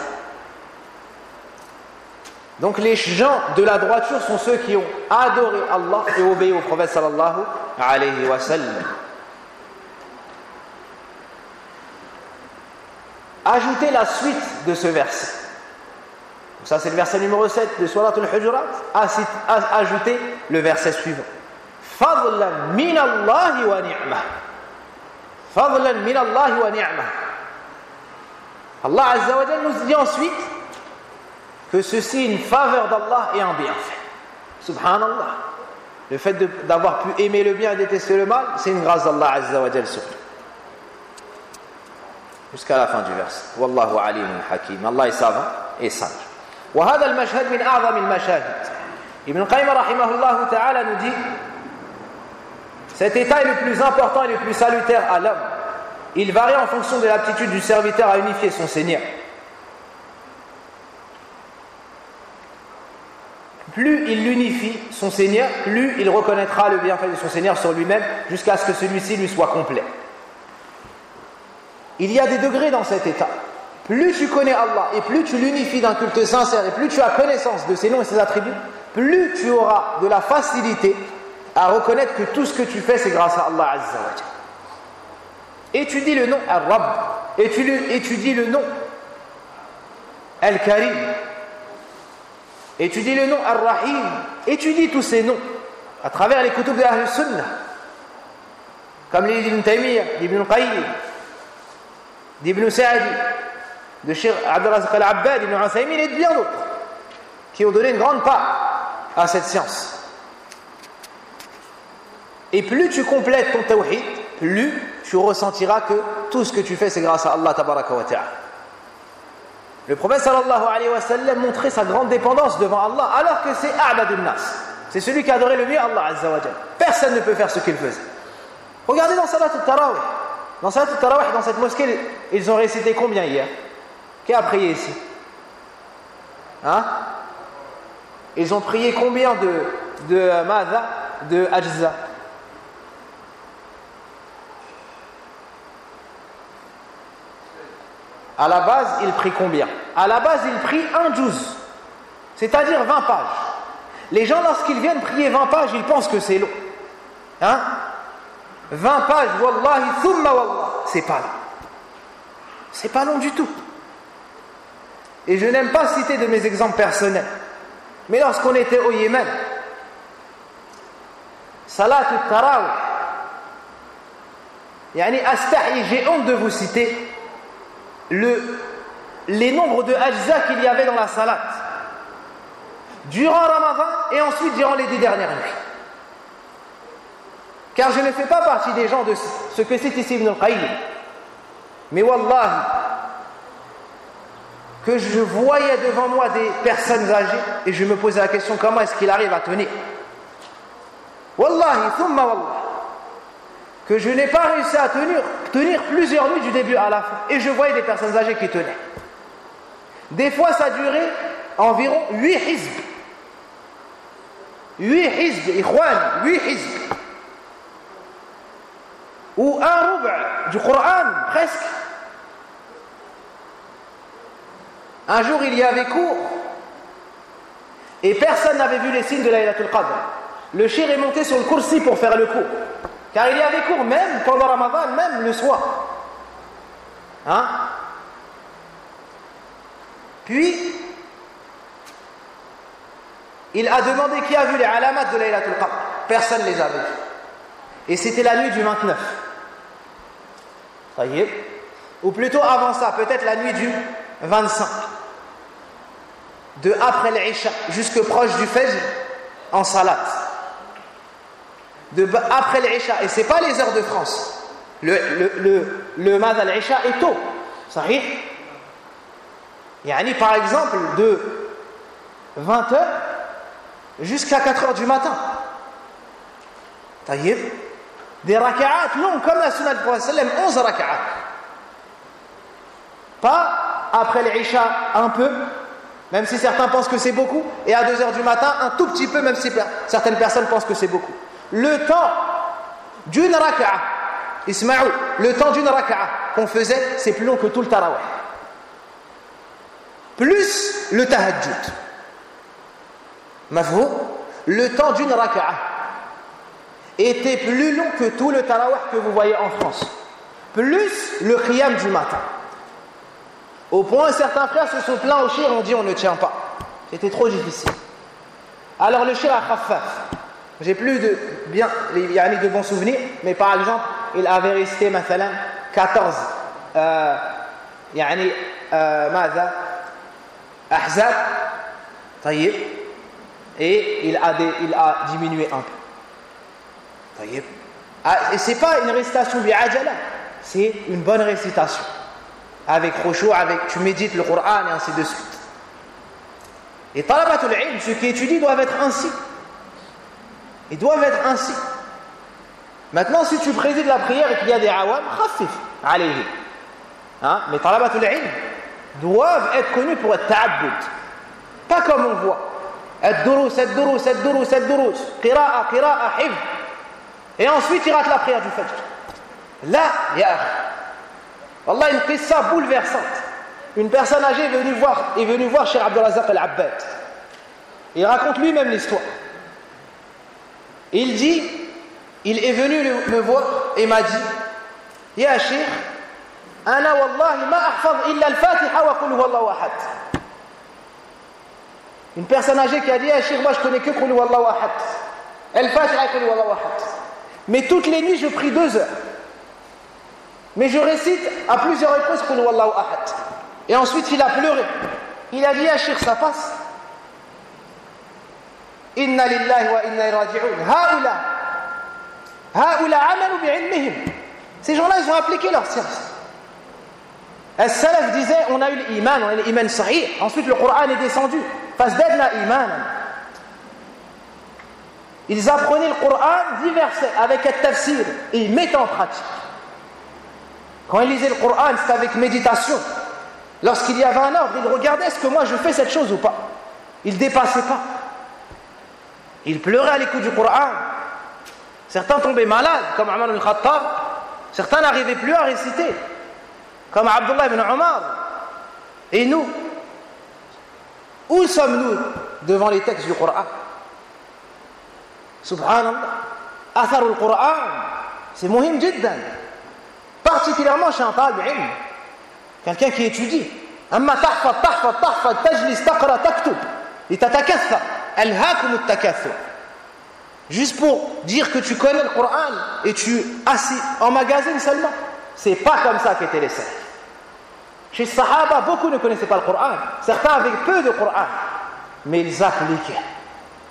Donc les gens de la droiture sont ceux qui ont adoré Allah et obéi au prophète sallallahu alayhi wa sallam. Ajoutez la suite de ce verset. Ça c'est le verset numéro 7 de Surat al-Hujurat. Ajoutez le verset suivant. Fadlan min Allahi wa ni'mah. Fadlan min Allahi wa ni'mah. Allah Azza wa Jalla nous dit ensuite que ceci est une faveur d'Allah et un bienfait. Subhanallah. Le fait d'avoir pu aimer le bien et détester le mal, c'est une grâce d'Allah Azza wa Jalla surtout. Jusqu'à la fin du verset. Wallahu alimun hakim. Allah est savant et sage. وهذا المشهد من أعظم المشاهد. Ibn Qayyim rahimahullah ta'ala nous dit cet état est le plus important et le plus salutaire à l'homme. Il varie en fonction de l'aptitude du serviteur à unifier son Seigneur. Plus il unifie son Seigneur, plus il reconnaîtra le bienfait de son Seigneur sur lui-même jusqu'à ce que celui-ci lui soit complet. Il y a des degrés dans cet état. Plus tu connais Allah et plus tu l'unifies d'un culte sincère et plus tu as connaissance de ses noms et ses attributs, plus tu auras de la facilité à reconnaître que tout ce que tu fais c'est grâce à Allah Azza wa Jalla. Étudie le nom Ar-Rabb, étudie le nom Al-Karim, étudie le nom Ar-Rahim, étudie tous ces noms à travers les kutub de Ahl Sunnah. comme les d'Ibn Taymiyyah, d'Ibn Qayyim, d'Ibn Sa'di, de Cheikh Abdurrazzaq al-Abbad, d'Ibn Uthaymin et de bien d'autres, qui ont donné une grande part à cette science. Et plus tu complètes ton tawhid, plus tu ressentiras que tout ce que tu fais, c'est grâce à Allah tabaraka wa ta'ala. Le prophète sallallahu alayhi wa sallam montrait sa grande dépendance devant Allah, alors que c'est a'badun nas. C'est celui qui adorait le mieux Allah azza wa jalla. Personne ne peut faire ce qu'il faisait. Regardez dans Salat al-Tarawih. Dans Salat al-Tarawih, dans cette mosquée, ils ont récité combien hier? Qui a prié ici? Hein? Ils ont prié combien de ajza? À la base, il prie combien? À la base, il prie un juz, c'est-à-dire 20 pages. Les gens, lorsqu'ils viennent prier 20 pages, ils pensent que c'est long. Hein? 20 pages, wallahi, thumma wallah, c'est pas long. C'est pas long du tout. Et je n'aime pas citer de mes exemples personnels. Mais lorsqu'on était au Yémen, Salat al-Tarawih, yani astahi, j'ai honte de vous citer les nombres de ajza qu'il y avait dans la salat durant Ramadan et ensuite durant les 10 dernières nuits. Car je ne fais pas partie des gens de ce que cite ici Ibn al-Qayyim. Mais wallahi, que je voyais devant moi des personnes âgées et je me posais la question, comment est-ce qu'il arrive à tenir? Wallahi, thumma wallah, que je n'ai pas réussi à tenir plusieurs nuits du début à la fin. Et je voyais des personnes âgées qui tenaient. Des fois, ça durait environ 8 hizb. 8 hizb, ikhwan, 8 hizb. Ou un ruba' du Coran, presque. Un jour, il y avait cours. Et personne n'avait vu les signes de Laylatul Qadr. Le shir est monté sur le kursi pour faire le cours. Car il y avait cours même pendant Ramadan, même le soir. Hein? Puis, il a demandé qui a vu les alamat de Laylatul Qadr. Personne ne les avait vus. Et c'était la nuit du 29. Ça y est. Ou plutôt avant ça, peut-être la nuit du 25. De après l'Isha jusque proche du Fajr en salat. Après l'Isha, et c'est pas les heures de France. Le Mad al-Isha est tôt. Sahih. Yani par exemple de 20h jusqu'à 4h du matin. Taïb. Des raka'at longs comme la sunna du prophète sallam, 11 raka'at. Pas après l'Isha un peu, même si certains pensent que c'est beaucoup, et à 2h du matin un tout petit peu, même si certaines personnes pensent que c'est beaucoup. Le temps d'une raka'a, Ismaïl, le temps d'une raka'a qu'on faisait, c'est plus long que tout le tarawih. Plus le tahajjud. Mafhou, le temps d'une raka'a était plus long que tout le tarawih que vous voyez en France. Plus le qiyam du matin. Au point, certains frères se sont plaints au shir, ont dit on ne tient pas. C'était trop difficile. Alors le shir a khaffaf. J'ai plus de bons souvenirs, mais par exemple, il avait récité مثلا 14 ماذا أحزاب طيب et il a diminué un peu. طيب. Et c'est pas une récitation bi'ajala, c'est une bonne récitation. Avec khushu', tu médites le Coran et ainsi de suite. Et talabatul ilm, ceux qui étudient doivent être ainsi. Ils doivent être ainsi. Maintenant, si tu présides la prière et qu'il y a des awam, khaffif alayhi. Hein? Mais talabatul ilm doivent être connus pour être ta'abbud. Pas comme on voit. Ad-durus, qira'a, hifz. Et ensuite, il rate la prière du Fajr. Là, ya akhi. Wallah, une qissa bouleversante. Une personne âgée est venue voir Cheikh Abdurrazzaq al-Abbad. Il raconte lui-même l'histoire. Il dit, il est venu me voir et m'a dit, Ya Cheikh, ana wallahi ma ahfaz illa al-Fatiha wa qul huwallahu ahad. Une personne âgée qui a dit, Ya Cheikh, moi je connais que qul huwallahu ahad. Al-Fatiha et qul huwallahu ahad. Mais toutes les nuits, je prie 2 heures. Mais je récite à plusieurs reprises Qul Huwallahu Ahad. Et ensuite, il a pleuré. Il a dit, ah Cheikh, ça passe. Inna lillahi wa inna ilayhi raji'un. Haoula amalu bi'ilmihim. Ces gens-là, ils ont appliqué leur science. As-Salaf disait, on a eu l'iman, on a eu l'iman sahih. Ensuite, le Coran est descendu. Fazdadna imanan. Ils apprenaient le Coran, 10 versets, avec un tafsir, et ils mettaient en pratique. Quand ils lisaient le Coran, c'était avec méditation. Lorsqu'il y avait un ordre, ils regardaient, est-ce que moi je fais cette chose ou pas? Ils ne dépassaient pas. Ils pleuraient à l'écoute du Coran. Certains tombaient malades, comme Omar ibn Khattab. Certains n'arrivaient plus à réciter, comme Abdullah ibn Omar. Et nous, où sommes-nous devant les textes du Coran? Subhanallah. Athar al-Quran, c'est muhim jiddan. Particulièrement chez un talib ilm, quelqu'un qui étudie. Amma tahfad, tajlis, taqra, taktub, litatakathar, alhaakum at-takathur. Juste pour dire que tu connais le Coran et tu assis en magasin seulement. C'est pas comme ça qu'étaient les salafs. Chez les Sahaba, beaucoup ne connaissaient pas le Coran. Certains avaient peu de Coran, mais ils appliquaient.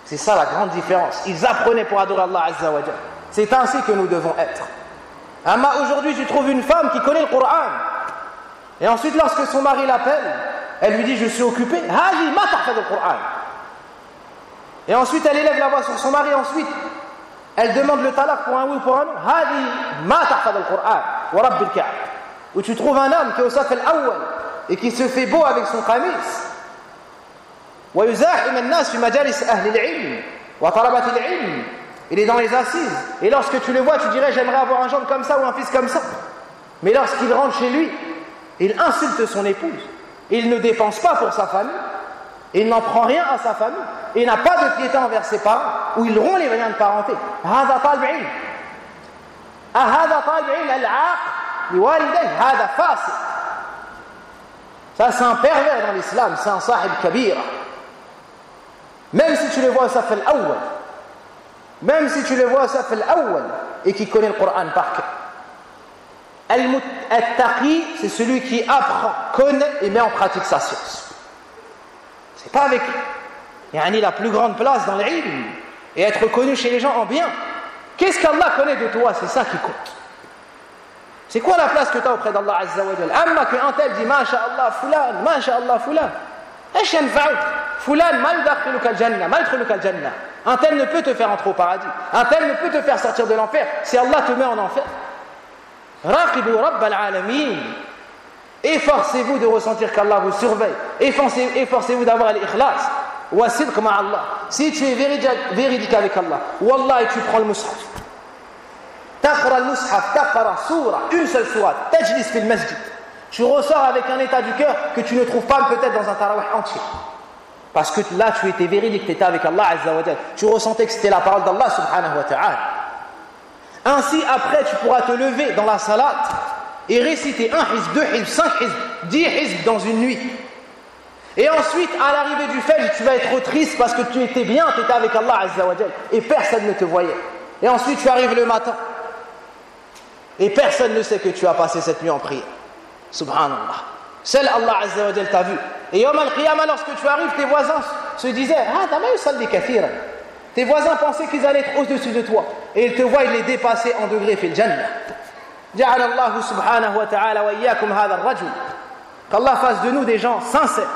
C'est ça la grande différence. Ils apprenaient pour adorer Allah Azza wa Jalla. C'est ainsi que nous devons être. Amma aujourd'hui, tu trouves une femme qui connaît le Coran. Et ensuite, lorsque son mari l'appelle, elle lui dit, je suis occupée. Hadi ma tahfad al-Quran. Et ensuite, elle élève la voix sur son mari. Ensuite, elle demande le talaq pour un oui ou pour un non. Hadi ma tahfad al-Quran. Wa rabbil Ka'b. Où tu trouves un homme qui est au saf al-awwal et qui se fait beau avec son qamis. ويزاحم الناس في مجالس أهل العلم وطلبة العلم. Il est dans les assises. Et lorsque tu le vois, tu dirais, j'aimerais avoir un gendre comme ça ou un fils comme ça. Mais lorsqu'il rentre chez lui, il insulte son épouse. Il ne dépense pas pour sa famille. Il n'en prend rien à sa famille. Il n'a pas de piété envers ses parents, ou il rompt les liens de parenté. هذا طالب علم. هذا طالب علم العاق لوالديه. هذا فاسق. Ça, c'est un pervers dans l'islam. C'est un sahib kabira. Même si tu le vois au saf al-awwal, même si tu le vois au saf al-awwal et qui connaît le Coran par cœur. Al-Muttaqi, c'est celui qui apprend, connaît et met en pratique sa science. C'est pas avec la plus grande place dans l'ilm et être connu chez les gens en bien. Qu'est-ce qu'Allah connaît de toi? C'est ça qui compte. C'est quoi la place que tu as auprès d'Allah Azza wa Jalla? Amma qu'un tel dit Masha'Allah fulan, Masha'Allah fulan. ايش ينفعك؟ فلان ما يدخلك الجنة ما يدخلك الجنة. Un tel ne peut te faire entrer au paradis. Un tel ne peut te faire sortir de l'enfer si Allah te met en enfer. راقبوا رب العالمين. Efforcez-vous de ressentir qu'Allah vous surveille. Efforcez-vous d'avoir l'ikhlas. وصدق مع Allah. Si tu es véridique avec Allah, Wallah, tu prends le mushaf. تقرأ المصحف تقرأ سورة, une seule sourate. تجلس في المسجد. Tu ressors avec un état du cœur que tu ne trouves pas peut-être dans un tarawih entier. Parce que là, tu étais véridique, tu étais avec Allah Azza wa Jalla. Tu ressentais que c'était la parole d'Allah subhanahu wa ta'ala. Ainsi, après, tu pourras te lever dans la salat et réciter 1 hizb, 2 hizb, 5 hizb, 10 hizb dans une nuit. Et ensuite, à l'arrivée du fajr, tu vas être triste parce que tu étais bien, tu étais avec Allah Azza wa Jalla et personne ne te voyait. Et ensuite, tu arrives le matin et personne ne sait que tu as passé cette nuit en prière. Subhanallah. Seul Allah Azza wa Jalla t'a vu. Et Yawm al-Qiyamah, lorsque tu arrives, tes voisins se disaient tes voisins pensaient qu'ils allaient être au-dessus de toi. Et ils te voient, ils les dépassaient en degrés fil jannah. Ja'ala Allah subhanahu wa ta'ala wa iyyakum hadha ar-rajul. Qu'Allah fasse de nous des gens sincères.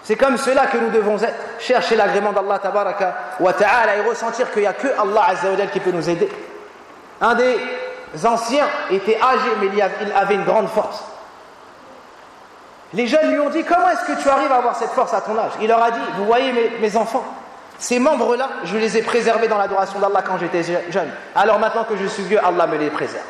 C'est comme cela que nous devons être. Chercher l'agrément d'Allah tabaraka wa ta'ala et ressentir qu'il n'y a que Allah Azza wa Jalla qui peut nous aider. Un des anciens était âgé, mais il avait une grande force. Les jeunes lui ont dit, comment est-ce que tu arrives à avoir cette force à ton âge? Il leur a dit, vous voyez mes enfants, ces membres-là, je les ai préservés dans l'adoration d'Allah quand j'étais jeune. Alors maintenant que je suis vieux, Allah me les préserve.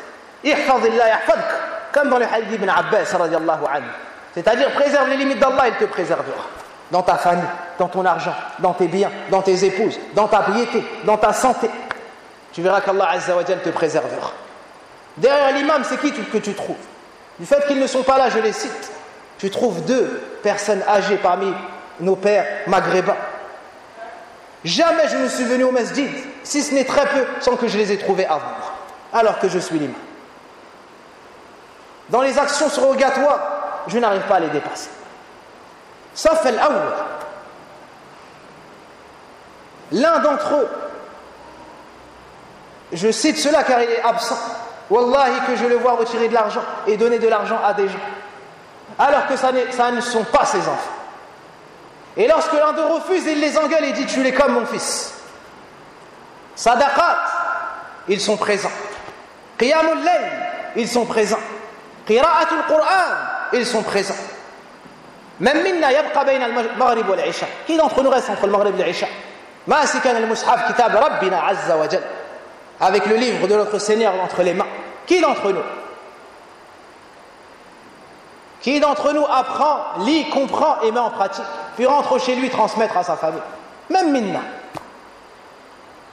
Comme dans le hadith d'Ibn Abbas radiyallahu anhu. C'est-à-dire, préserve les limites d'Allah, il te préservera. Dans ta famille, dans ton argent, dans tes biens, dans tes épouses, dans ta piété, dans ta santé. Tu verras qu'Allah Azza wa Jalla te préservera. Derrière l'imam, c'est qui que tu trouves? Du fait qu'ils ne sont pas là, je les cite. Tu trouves 2 personnes âgées parmi nos pères maghrébins. Jamais je ne suis venu au masjid si ce n'est très peu, sans que je les ai trouvés avant moi, alors que je suis l'imam. Dans les actions surrogatoires, je n'arrive pas à les dépasser. Sauf al-awwal. L'un d'entre eux, je cite cela car il est absent. Wallahi que je le vois retirer de l'argent et donner de l'argent à des gens, alors que ça ne sont pas ses enfants. Et lorsque l'un d'eux refuse, il les engueule et dit tu es comme mon fils. Sadaqat, ils sont présents. Qiyamul layl, ils sont présents. Qira'atul Qur'an, ils sont présents. Même minna yabqa bayna al-maghrib wal isha. Qui d'entre nous reste entre le maghrib et l'isha? Masikan al-mushaf kitab rabbina azza wa jalla, avec le livre de notre Seigneur entre les mains. Qui d'entre nous? Qui d'entre nous apprend, lit, comprend et met en pratique, puis rentre chez lui transmettre à sa famille? Même minna.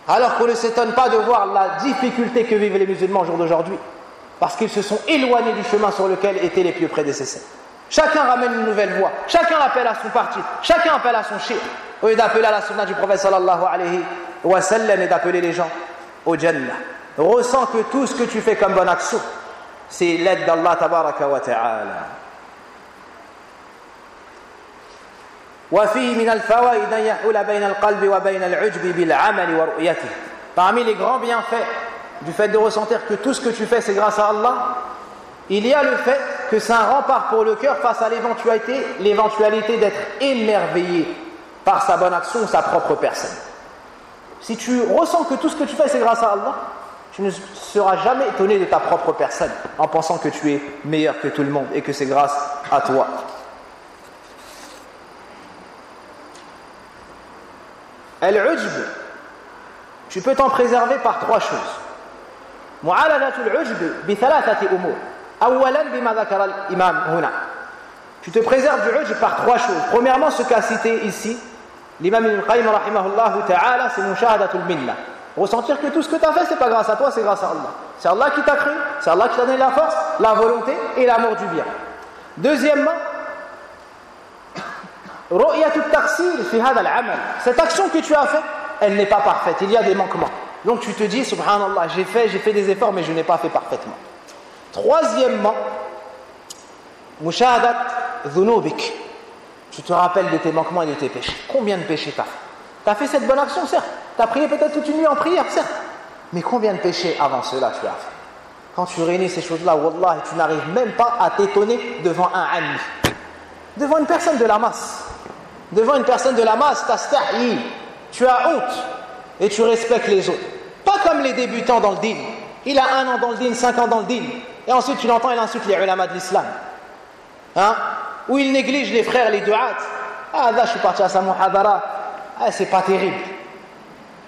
Alors qu'on ne s'étonne pas de voir la difficulté que vivent les musulmans au jour d'aujourd'hui, parce qu'ils se sont éloignés du chemin sur lequel étaient les pieux prédécesseurs. Chacun ramène une nouvelle voie, chacun appelle à son parti, chacun appelle à son shirk, au lieu d'appeler à la sunna du prophète sallallahu alayhi wa sallam et d'appeler les gens au Jannah. Ressens que tout ce que tu fais comme bonne action, c'est l'aide d'Allah tabaraka wa ta'ala. وفيه من الفوائد أن يحول بين القلب وبين العجب بالعمل ورؤيته. Parmi les grands bienfaits du fait de ressentir que tout ce que tu fais c'est grâce à Allah, il y a le fait que c'est un rempart pour le cœur face à l'éventualité d'être émerveillé par sa bonne action ou sa propre personne. Si tu ressens que tout ce que tu fais c'est grâce à Allah, tu ne seras jamais étonné de ta propre personne en pensant que tu es meilleur que tout le monde et que c'est grâce à toi. Al-ujb, tu peux t'en préserver par trois choses. Mu'aladatul ujb bi thalathati umur. Awalan bima dhakara al-imam huna. Tu te préserves du ujb par trois choses. Premièrement, ce qu'a cité ici l'imam Ibn Qayyim rahimahullah ta'ala, c'est mushahadatul minna. Ressentir que tout ce que tu as fait, c'est pas grâce à toi, c'est grâce à Allah. C'est Allah qui t'a créé, c'est Allah qui t'a donné la force, la volonté et l'amour du bien. Deuxièmement, cette action que tu as faite, elle n'est pas parfaite, il y a des manquements. Donc tu te dis, subhanallah, j'ai fait des efforts mais je n'ai pas fait parfaitement. Troisièmement, mushahadat dhunubik. Tu te rappelles de tes manquements et de tes péchés. Combien de péchés tu as fait? Tu as fait cette bonne action, certes. Tu as prié peut-être toute une nuit en prière, certes. Mais combien de péchés avant cela tu as fait? Quand tu réunis ces choses-là, wallah, tu n'arrives même pas à t'étonner devant un ami, devant une personne de la masse. Devant une personne de la masse, tastahi, tu as honte et tu respectes les autres. Pas comme les débutants dans le din. Il a 1 an dans le din, 5 ans dans le din, et ensuite tu l'entends, il insulte les ulama de l'islam. Ou il néglige les frères, les du'at. Ah, là, je suis parti à sa muhadara. Ah, c'est pas terrible.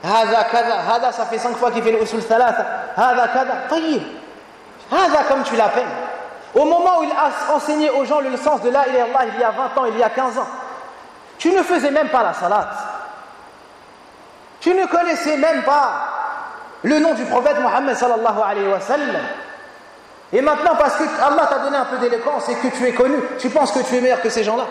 Hada, ça fait 5 fois qu'il fait le usul thalatha. Hada, kada, tayyib. Hada, comme tu l'appelles. Au moment où il a enseigné aux gens le sens de la ilaha illallah, il y a 20 ans, il y a 15 ans, tu ne faisais même pas la salat. Tu ne connaissais même pas le nom du prophète Mohammed sallallahu alayhi wa sallam. Et maintenant, parce que Allah t'a donné un peu d'éloquence et que tu es connu, tu penses que tu es meilleur que ces gens-là.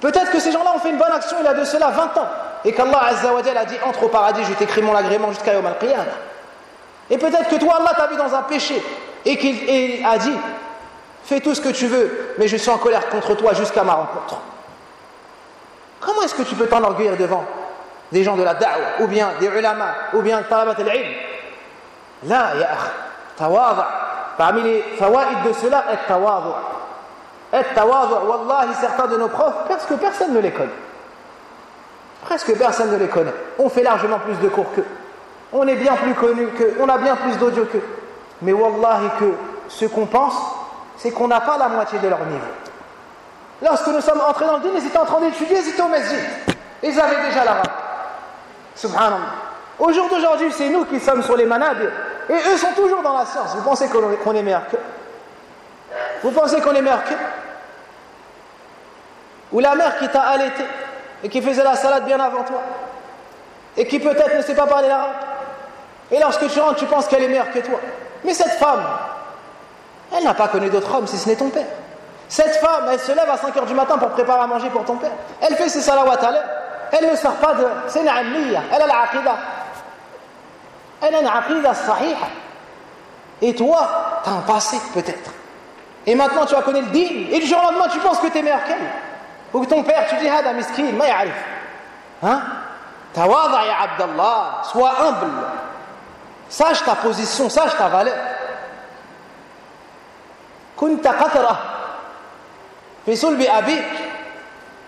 Peut-être que ces gens-là ont fait une bonne action il y a de cela 20 ans. Et qu'Allah azza wa jalla a dit, entre au paradis, je t'écris mon agrément jusqu'à Yawm al-Qiyamah. Et peut-être que toi, Allah t'a vu dans un péché et qu'il a dit, fais tout ce que tu veux, mais je suis en colère contre toi jusqu'à ma rencontre. Comment est-ce que tu peux t'enorgueillir devant des gens de la da'wa, ou bien des ulama, ou bien talabat al-ilm? Là, ya akh, tawadu'. Parmi les fawaïd de cela, at-tawadu'. At-tawadu', wallahi, certains de nos profs, presque personne ne les connaît. Presque personne ne les connaît. On fait largement plus de cours qu'eux. On est bien plus connus qu'eux. On a bien plus d'audio qu'eux. Mais wallahi que ce qu'on pense, c'est qu'on n'a pas la moitié de leur niveau. Lorsque nous sommes entrés dans le din, ils étaient en train d'étudier, ils étaient au masjid. Ils avaient déjà l'arabe. Subhanallah. Au jour d'aujourd'hui, c'est nous qui sommes sur les manabir. Et eux sont toujours dans la science. Vous pensez qu'on est meilleur qu'eux? Vous pensez qu'on est meilleur qu'eux? Ou la mère qui t'a allaité et qui faisait la salade bien avant toi et qui peut-être ne sait pas parler l'arabe. Et lorsque tu rentres, tu penses qu'elle est meilleure que toi. Mais cette femme, elle n'a pas connu d'autre homme si ce n'est ton père. Cette femme, elle se lève à 5h du matin pour préparer à manger pour ton père. Elle fait ses salawat à l'heure. Elle ne sort pas de... C'est na'amiyya. Elle a l'aqidah. Elle a une aqidah sahiha. Et toi, tu as un passé peut-être. Et maintenant tu as connu le din. Et du jour au lendemain, tu penses que tu es meilleur qu'elle. Ou que ton père, tu dis, hada miskin, ma ya'rif. Hein? Tawada ya Abdallah, sois humble. Sache ta position, sache ta valeur. Kunta qatra fi sulbi abik.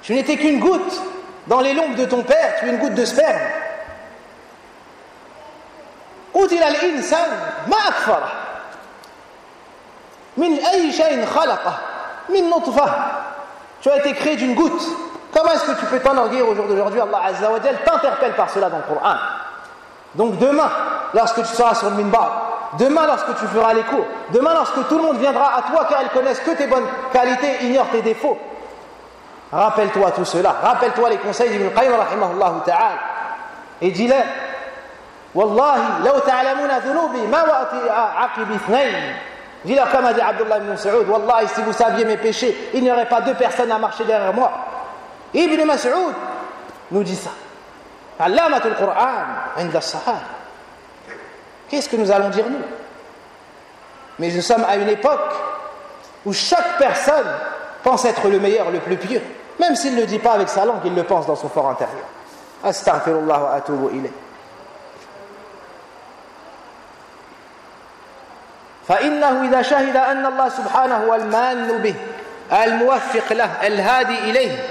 Tu n'étais qu'une goutte dans les lombes de ton père, tu es une goutte de sperme. قتل الإنسان ما أكفره من أي شيء خلقه من نطفة. Tu as été créé d'une goutte. Comment est-ce que tu peux t'enorgueillir au jour d'aujourd'hui? Allah Azza wa Jal t'interpelle par cela dans le Coran. Donc demain, lorsque tu seras sur le minbar, demain lorsque tu feras les cours, demain lorsque tout le monde viendra à toi car ils connaissent que tes bonnes qualités, ignorent tes défauts, rappelle-toi tout cela, rappelle-toi les conseils d'Ibn Qayyim rahimahullah ta'ala et dis-leur: Wallahi, law ta'lamuna dhunubi ma wa'ati aqibi ithnayn. Dis-leur comme a dit Abdullah ibn Mas'ud: Wallahi, si vous saviez mes péchés, il n'y aurait pas deux personnes à marcher derrière moi. Ibn Mas'ud nous dit ça. Allamatul Qur'an inda as-sahaba. Qu'est-ce que nous allons dire nous? Mais nous sommes à une époque où chaque personne pense être le meilleur, le plus pieux. Même s'il ne le dit pas avec sa langue, il le pense dans son fort intérieur. Astaghfirullah wa atubu ilayh. فإنه إذا شهد أن الله سبحانه هو المان به الموفق له الهادي إليه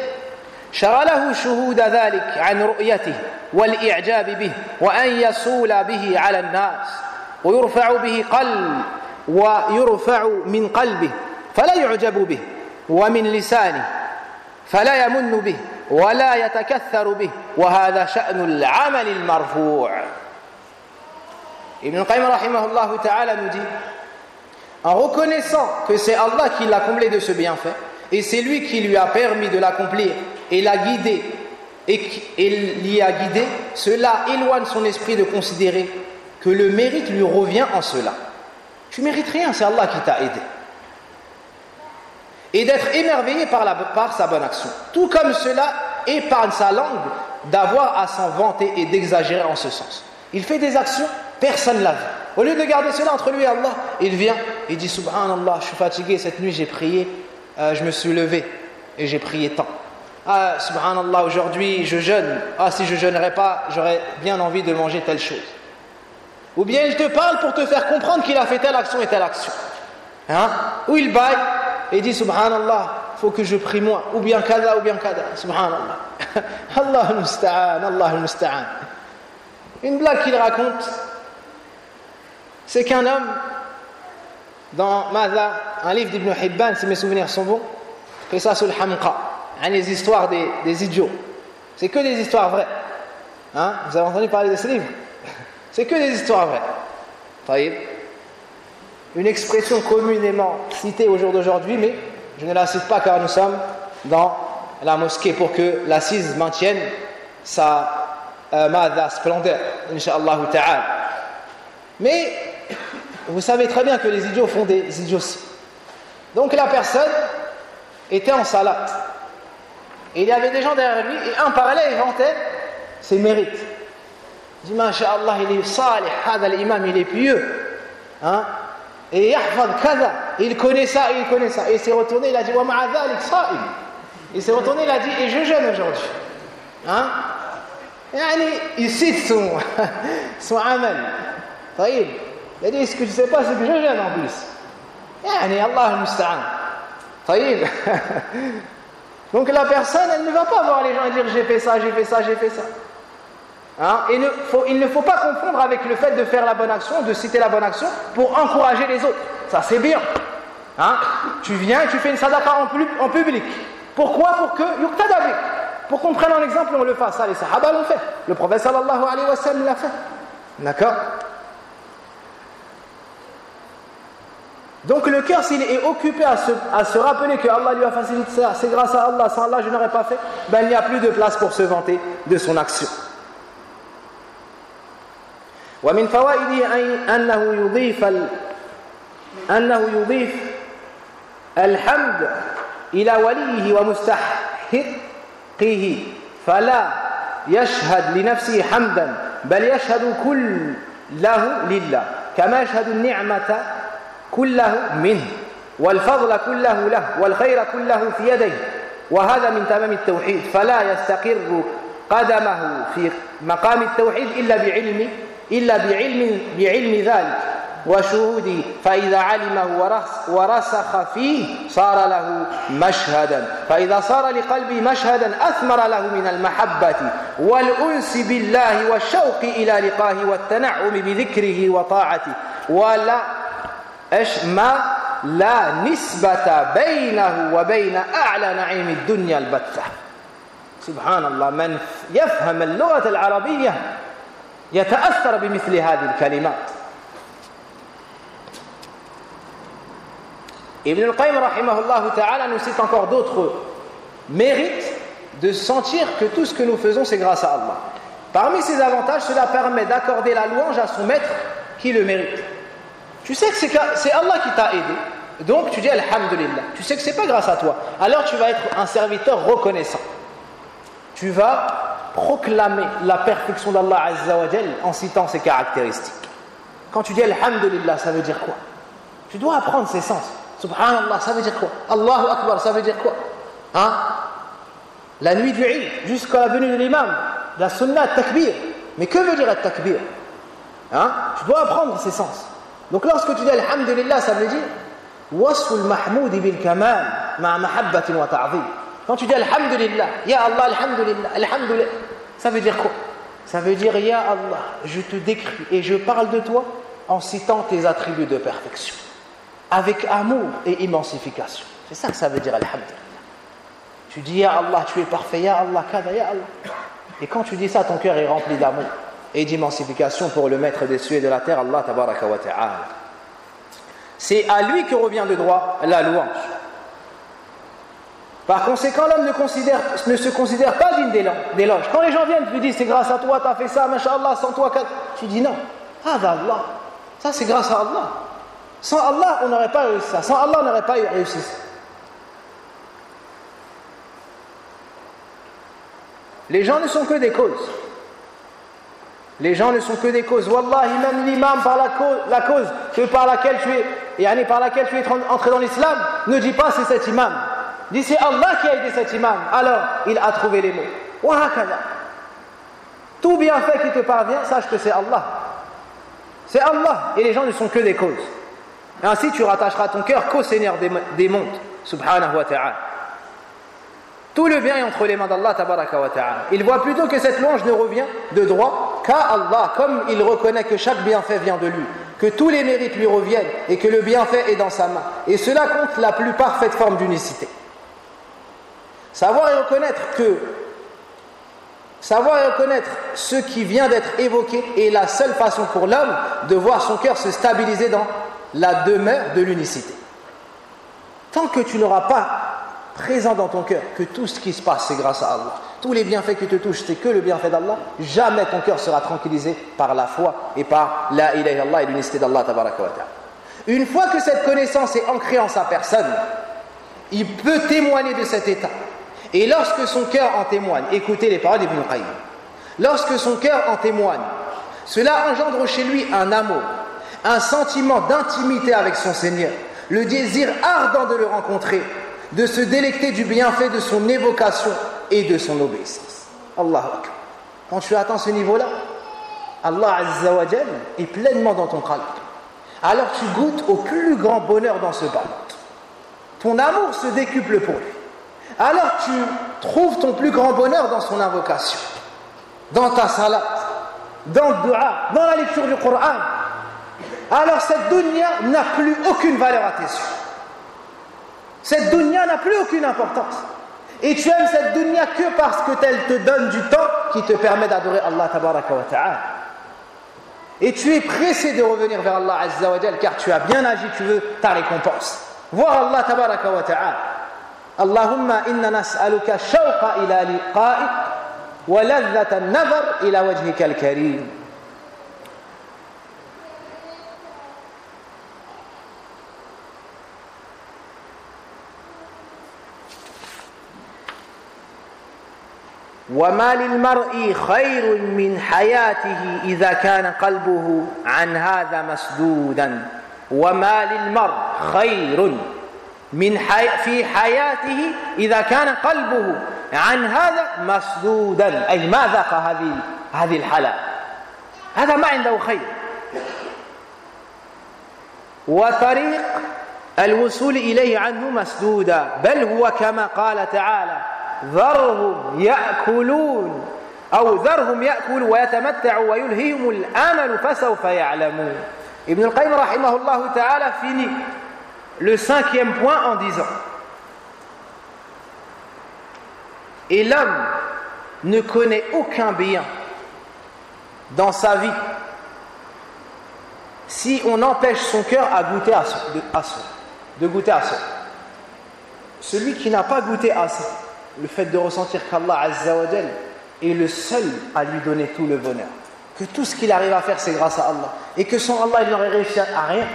شرع له شهود ذلك عن رؤيته والإعجاب به وأن يصول به على الناس ويرفع به ويرفع من قلبه فلا يعجب به ومن لسانه فلا يمن به ولا يتكثر به وهذا شأن العمل المرفوع. Ibn Qayyim rahimahullah ta'ala nous dit, en reconnaissant que c'est Allah qui l'a comblé de ce bienfait et c'est lui qui lui a permis de l'accomplir et l'a guidé et l'y a guidé, cela éloigne son esprit de considérer que le mérite lui revient en cela. Tu mérites rien, c'est Allah qui t'a aidé. Et d'être émerveillé par sa bonne action. Tout comme cela épargne sa langue d'avoir à s'en vanter et d'exagérer en ce sens. Il fait des actions, personne ne l'a vu. Au lieu de garder cela entre lui et Allah, il vient et dit: Subhanallah, je suis fatigué, cette nuit j'ai prié, je me suis levé et j'ai prié tant. Ah, Subhanallah, aujourd'hui je jeûne. Ah, si je jeûnerais pas, j'aurais bien envie de manger telle chose. Ou bien il te parle pour te faire comprendre qu'il a fait telle action et telle action. Hein? Ou il baille et dit: Subhanallah, faut que je prie moins. Ou bien kada, Subhanallah. Allah al-musta'an, Allah al-musta'an. Une blague qu'il raconte, c'est qu'un homme, dans Mada, un livre d'Ibn Hibban, si mes souvenirs sont bons, Qisasul Hamqa, les histoires des idiots. C'est que des histoires vraies. Hein? Vous avez entendu parler de ce livre? C'est que des histoires vraies. Taïb. Une expression communément citée au jour d'aujourd'hui, mais je ne la cite pas car nous sommes dans la mosquée pour que l'assise maintienne sa splendeur, Inch'Allah ta'ala. Mais vous savez très bien que les idiots font des idioties. Donc la personne était en salat et il y avait des gens derrière lui et un par là il vantait ses mérites. Il dit: Masha'Allah, il est salih, hada l'imam, il est pieux, hein? Et yahfad kada, il connaît ça et il connaît ça. Et il s'est retourné, il a dit: wa ma'a dhalik sa'im. Il s'est retourné, il a dit: et je jeûne aujourd'hui, hein? Il cite son amal. طيب. Il a dit: ce que tu ne sais pas, c'est que je jeûne en plus. Allah al-musta'an. طيب. Donc la personne, elle ne va pas voir les gens et dire: j'ai fait ça. Hein? Et il ne faut pas confondre avec le fait de faire la bonne action, de citer la bonne action pour encourager les autres. Ça c'est bien. Hein? Tu viens et tu fais une sadaqa en public. Pourquoi? Pour que yuqtada bik. Pour qu'on prenne en exemple et on le fasse. Ça, les sahaba l'ont fait. Le prophète sallallahu alayhi wa sallam l'a fait. D'accord? Donc le cœur, s'il est occupé à se rappeler que Allah lui a facilité ça, c'est grâce à Allah, sans Allah je n'aurais pas fait, ben il n'y a plus de place pour se vanter de son action. ومن فوائده أنه يضيف الحمد إلى وليه ومستحقه فلا يشهد لنفسه حمدا بل يشهد كل له لله كما يشهد النعمة كله منه والفضل كله له والخير كله في يديه وهذا من تمام التوحيد فلا يستقر قدمه في مقام التوحيد إلا بعلم ذلك وشهوده فإذا علمه ورسخ فيه صار له مشهدا فإذا صار لقلبه مشهدا أثمر له من المحبة والأنس بالله والشوق إلى لقائه والتنعم بذكره وطاعته ولا لا نسبة بينه وبين أعلى نعيم الدنيا البتة. سبحان الله، من يفهم اللغة العربية يتأثر بمثل هذه الكلمات. Ibn al-Qayyim rahimahullah ta'ala nous cite encore d'autres mérites de sentir que tout ce que nous faisons c'est grâce à Allah. Parmi ces avantages, cela permet d'accorder la louange à son maître qui le mérite. Tu sais que c'est Allah qui t'a aidé, donc tu dis Alhamdulillah. Tu sais que c'est pas grâce à toi, alors tu vas être un serviteur reconnaissant. Tu vas proclamer la perfection d'Allah Azza wa Jal en citant ses caractéristiques. Quand tu dis Alhamdulillah, ça veut dire quoi? Tu dois apprendre ses sens. Subhanallah, ça veut dire quoi? Allahu Akbar, ça veut dire quoi? Hein? La nuit du Eid, jusqu'à la venue de l'imam, la sunnah, takbir. Mais que veut dire le takbir? Hein? Tu dois apprendre ses sens. Donc lorsque tu dis Alhamdulillah, ça veut dire Wasful Mahmoudi bil Kamal ma mahabbatin wa ta'zim. Quand tu dis Alhamdulillah, Ya Allah, Alhamdulillah, Alhamdulillah, ça veut dire quoi? Ça veut dire Ya Allah, je te décris et je parle de toi en citant tes attributs de perfection, avec amour et immensification. C'est ça que ça veut dire Alhamdulillah. Tu dis Ya Allah, tu es parfait, Ya Allah, kada, Ya Allah. Et quand tu dis ça, ton cœur est rempli d'amour et d'immensification pour le maître des cieux et de la terre, Allah tabaraka wa ta'ala. C'est à lui que revient de droit la louange. Par conséquent, l'homme ne se considère pas digne d'éloge. Quand les gens viennent, tu lui dis c'est grâce à toi, tu as fait ça, masha'Allah, sans toi, tu dis non. Allah, ça c'est grâce à Allah. Sans Allah, on n'aurait pas réussi ça. Sans Allah, on n'aurait pas réussi ça. Les gens ne sont que des causes. Les gens ne sont que des causes. Wallahi, même l'imam par la cause par laquelle tu es entré dans l'islam, ne dis pas c'est cet imam. Dis c'est Allah qui a aidé cet imam. Alors, il a trouvé les mots. Wahakada. Tout bienfait qui te parvient, sache que c'est Allah. C'est Allah. Et les gens ne sont que des causes. Et ainsi, tu rattacheras ton cœur qu'au Seigneur des mondes, subhanahu wa ta'ala. Tout le bien est entre les mains d'Allah tabaraka wa ta'ala. Il voit plutôt que cette louange ne revient de droit qu'à Allah, comme il reconnaît que chaque bienfait vient de lui, que tous les mérites lui reviennent et que le bienfait est dans sa main. Et cela compte la plus parfaite forme d'unicité. Savoir et reconnaître ce qui vient d'être évoqué est la seule façon pour l'homme de voir son cœur se stabiliser dans la demeure de l'unicité. Tant que tu n'auras pas présent dans ton cœur que tout ce qui se passe c'est grâce à Allah, tous les bienfaits qui te touchent c'est que le bienfait d'Allah, jamais ton cœur sera tranquillisé par la foi et par la ilaha illallah et l'unicité d'Allah tabaraka wa ta'ala. Une fois que cette connaissance est ancrée en sa personne, il peut témoigner de cet état. Et lorsque son cœur en témoigne, écoutez les paroles d'Ibn al-Qayyim, lorsque son cœur en témoigne, cela engendre chez lui un amour, un sentiment d'intimité avec son Seigneur, le désir ardent de le rencontrer, de se délecter du bienfait de son évocation et de son obéissance. Allahu Akbar. Quand tu atteins ce niveau-là, Allah Azza wa Jal est pleinement dans ton qalb. Alors tu goûtes au plus grand bonheur dans ce bal. Ton amour se décuple pour lui. Alors tu trouves ton plus grand bonheur dans son invocation, dans ta salat, dans le dua, dans la lecture du Coran. Alors cette dunya n'a plus aucune valeur à tes yeux. Cette dunya n'a plus aucune importance. Et tu aimes cette dunya que parce qu'elle te donne du temps qui te permet d'adorer Allah tabaraka wa ta'ala. Et tu es pressé de revenir vers Allah Azza wa Jal car tu as bien agi, tu veux ta récompense. Voir Allah tabaraka wa ta'ala. Allahumma inna nas'aluka shawqa ila liqa'ik wa ladhata an-nazar ila wajhika al-karim. وما للمرء خير من حياته إذا كان قلبه عن هذا مسدودا وما للمرء خير في حياته إذا كان قلبه عن هذا مسدودا أي ما ذاق هذه الحلاوة هذا ما عنده خير وطريق الوصول إليه عنه مسدودا بل هو كما قال تعالى ذرهم يأكلون ويتمتعوا ويلههم الأمل فسوف يعلمون. Ibn al-Qayyim rahimahullah ta'ala finit le 5e point en disant et l'homme ne connaît aucun bien dans sa vie si on empêche son cœur à goûter de goûter à ça. Celui qui n'a pas goûté à ça, le fait de ressentir qu'Allah Azza wa Jal est le seul à lui donner tout le bonheur, que tout ce qu'il arrive à faire c'est grâce à Allah et que sans Allah il n'aurait réussi à rien,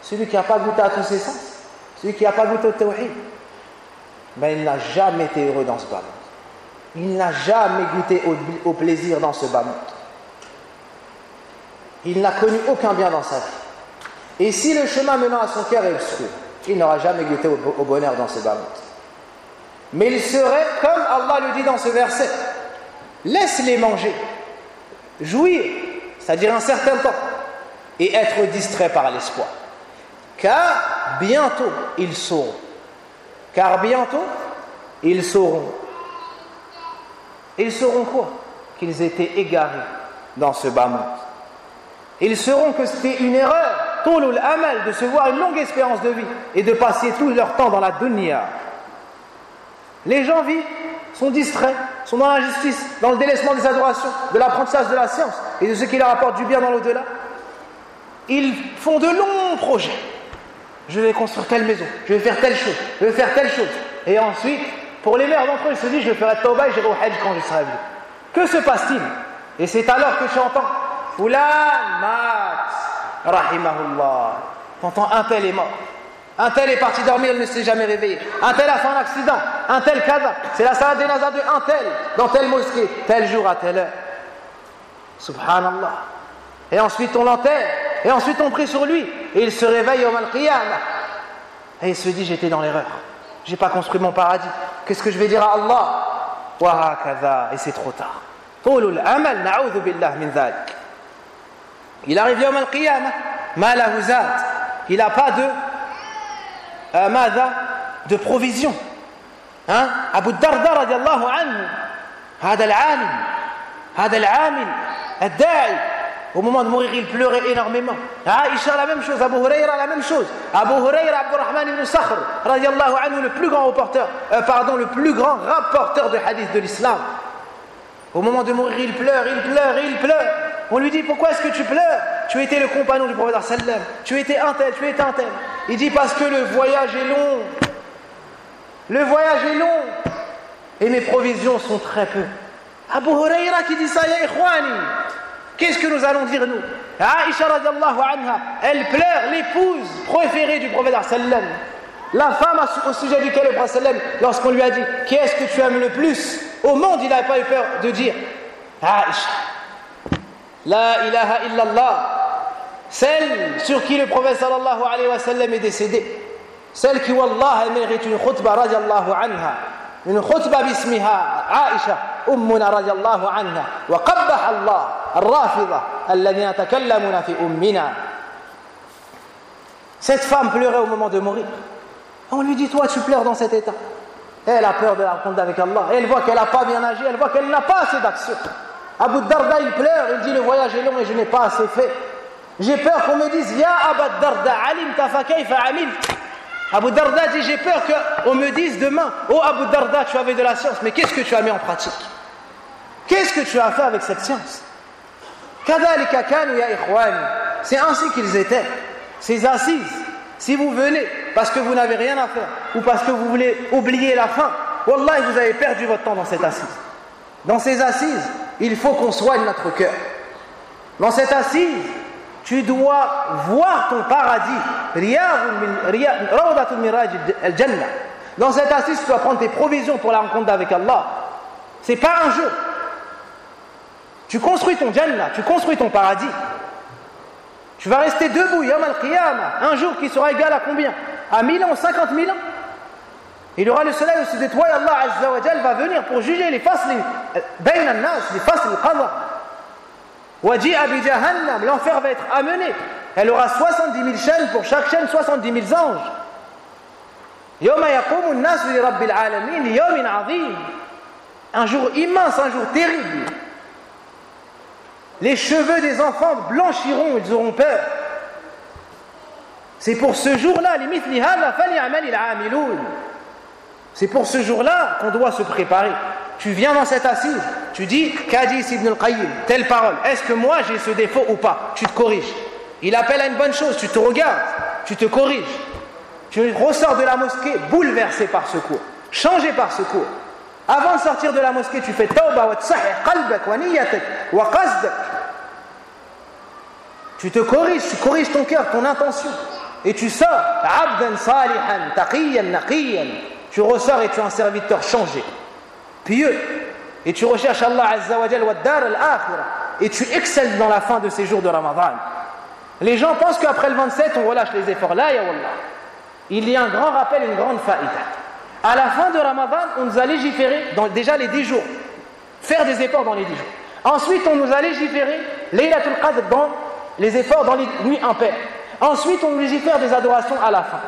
celui qui n'a pas goûté à tous ses sens, celui qui n'a pas goûté au tawhid, ben il n'a jamais été heureux dans ce bas monde, il n'a jamais goûté au plaisir dans ce bas monde, il n'a connu aucun bien dans sa vie. Et si le chemin menant à son cœur est obscur, il n'aura jamais goûté au bonheur dans ce bas monde. Mais il serait, comme Allah le dit dans ce verset, laisse-les manger, jouir, c'est-à-dire un certain temps, et être distrait par l'espoir. Car bientôt ils sauront. Ils sauront quoi? Qu'ils étaient égarés dans ce bas monde. Ils sauront que c'était une erreur, tulul amal, de se voir une longue espérance de vie et de passer tout leur temps dans la dunya. Les gens vivent, sont distraits, sont dans l'injustice, dans le délaissement des adorations, de l'apprentissage de la science et de ce qui leur apporte du bien dans l'au-delà. Ils font de longs projets. Je vais construire telle maison, je vais faire telle chose, je vais faire telle chose. Et ensuite, pour les meilleurs d'entre eux, ils se disent je ferai tawbah et j'irai au hajj quand je serai vieux. Que se passe-t-il? Et c'est alors que j'entends Fulan mat, rahimahullah. T'entends un tel est mort. Un tel est parti dormir, il ne s'est jamais réveillé. Un tel a fait un accident. Un tel kada. C'est la salat janaza de un tel, dans telle mosquée, tel jour à telle heure. Subhanallah. Et ensuite on l'enterre. Et ensuite on prie sur lui. Et il se réveille au al-qiyamah. Et il se dit j'étais dans l'erreur. J'ai pas construit mon paradis. Qu'est-ce que je vais dire à Allah? Wa hakadha. Et c'est trop tard. Tulul amal, na'udhu billah min dhalik. Il arrive yawm al-qiyamah, ma lahu zad. Il n'a pas de provision. Hein? Abu Darda radiallahu anhu, hada al-amil, al-da'i. Au moment de mourir, il pleurait énormément. Aïcha, la même chose. Abu Hurayra, la même chose. Abu Hurayra, Abdurrahman ibn Sakhr, radiallahu anhu, le plus grand rapporteur de hadith de l'islam. Au moment de mourir, il pleure. On lui dit, pourquoi est-ce que tu pleures? Tu étais le compagnon du prophète sallam. Tu étais un tel. Il dit, parce que le voyage est long. Et mes provisions sont très peu. Abu Hurayra qui dit ça, ya ikhwani. Qu'est-ce que nous allons dire nous? Aïcha radiallahu anha, elle pleure, l'épouse préférée du prophète sallam. La femme au sujet duquel le prophète sallam, lorsqu'on lui a dit, qui est-ce que tu aimes le plus au monde, il n'avait pas eu peur de dire Aïcha. La ilaha illallah, celle sur qui le prophète sallallahu alayhi wa sallam est décédé, celle qui wallah mérite une khutba radiallahu anha, une khutba bismiha Aïcha ummuna radiallahu anha wa qabbaha Allah al-rafida alladhina takallamuna fi ummina. Cette femme pleurait au moment de mourir. On lui dit toi tu pleures dans cet état. Elle a peur de la rencontre avec Allah. Elle voit qu'elle n'a pas bien agi, elle voit qu'elle n'a pas assez d'action. Abu Darda il pleure, il dit le voyage est long et je n'ai pas assez fait. J'ai peur qu'on me dise Ya Abu Darda alimta fa kayfa amilt. Abu Darda dit j'ai peur qu'on me dise demain oh Abu Darda tu avais de la science mais qu'est-ce que tu as mis en pratique? Qu'est-ce que tu as fait avec cette science? Kadhalika kanu ya ikhwani. C'est ainsi qu'ils étaient. Ces assises, si vous venez parce que vous n'avez rien à faire ou parce que vous voulez oublier la fin, wallah vous avez perdu votre temps dans cette assise. Dans ces assises, il faut qu'on soigne notre cœur. Dans cette assise, tu dois voir ton paradis. Dans cette assise, tu dois prendre tes provisions pour la rencontre avec Allah. C'est pas un jour. Tu construis ton Jannah, tu construis ton paradis. Tu vas rester debout, Yawm al-Qiyamah, un jour qui sera égal à combien? À 1000 ans ou 50 000 ans? Il y aura le soleil au-dessus de toi et Allah Azza wa Jal va venir pour juger les fasli, bayn al-nas, les fasli al-qadar. Waji'a bi jahannam, l'enfer va être amené. Elle aura 70 000 chaînes, pour chaque chaîne 70 000 anges. Yawma yaqumu an-nas li rabbil alamin, li yawmin 'azim. Un jour immense, un jour terrible. Les cheveux des enfants blanchiront, ils auront peur. C'est pour ce jour-là, c'est pour ce jour-là qu'on doit se préparer. Tu viens dans cette assise, tu dis, qu'a dit Ibn al-Qayyim, telle parole, est-ce que moi j'ai ce défaut ou pas? Tu te corriges. Il appelle à une bonne chose, tu te regardes, tu te corriges. Tu ressors de la mosquée bouleversé par ce cours, changé par ce cours. Avant de sortir de la mosquée, tu fais tawba wa tsahih qalbak wa niyatak wa qasdak. Tu te corriges, tu corriges ton cœur, ton intention. Et tu sors, abdan salihan, taqiyan, naqiyan. Tu ressors et tu es un serviteur changé, pieux. Et tu recherches Allah Azza wa Jal wa dar al-akhirah. Et tu excelles dans la fin de ces jours de Ramadan. Les gens pensent qu'après le 27, on relâche les efforts. Là, ya wallah. Il y a un grand rappel, une grande faïda. À la fin de Ramadan, on nous a légiféré dans déjà les 10 jours. Faire des efforts dans les 10 jours. Ensuite, on nous a légiféré Laylatul Qadr dans les efforts dans les nuits impaires. Ensuite, on nous légifère des adorations à la fin.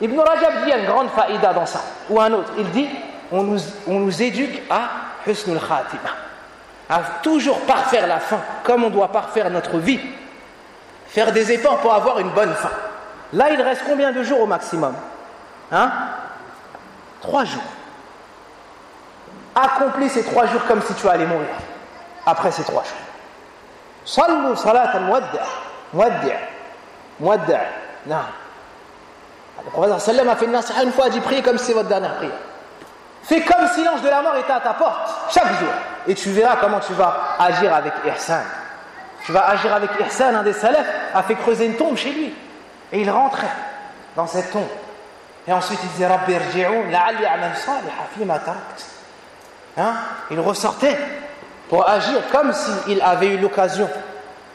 Ibn Rajab dit, il y a une grande faïda dans ça. Ou un autre, il dit, on nous éduque à husnul khatima. À toujours parfaire la fin, comme on doit parfaire notre vie. Faire des efforts pour avoir une bonne fin. Là, il reste combien de jours au maximum? 3 jours. Accomplis ces 3 jours comme si tu allais mourir. Après ces 3 jours. Sallu salat al-muwaddi'. Non. Le prophète sallam a fait une nasiha une fois, a dit priez comme si c'est votre dernière prière. Fais comme si l'ange de la mort était à ta porte chaque jour. Et tu verras comment tu vas agir avec ihsan. Tu vas agir avec ihsan. Un des salafs a fait creuser une tombe chez lui. Et il rentrait dans cette tombe. Et ensuite il disait Rabbi irji'un la'alli a'mal salihan fima tarakt. Il ressortait pour agir comme s'il avait eu l'occasion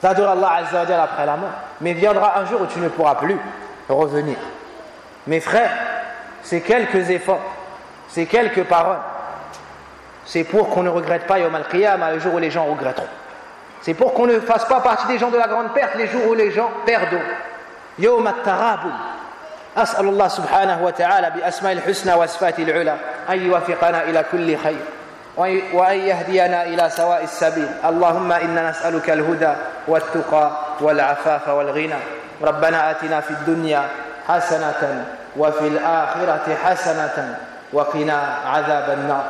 d'adorer Allah Azza wa Jalla après la mort. Mais viendra un jour où tu ne pourras plus revenir. Mes frères, ces quelques efforts, ces quelques paroles, c'est pour qu'on ne regrette pas Yawm al-Qiyamah, le jour où les gens regretteront. C'est pour qu'on ne fasse pas partie des gens de la grande perte, les jours où les gens perdent. Yawm al-Tarabul. أسأل الله سبحانه وتعالى بأسماء الحسنى وصفاته العلى أن يوفقنا إلى كل خير وأن يهدينا إلى سواء السبيل. اللهم إنا نسألك الهدى والتقى والعفاف والغنى. ربنا آتنا في الدنيا حسنة وفي الآخرة حسنة وقنا عذاب النار.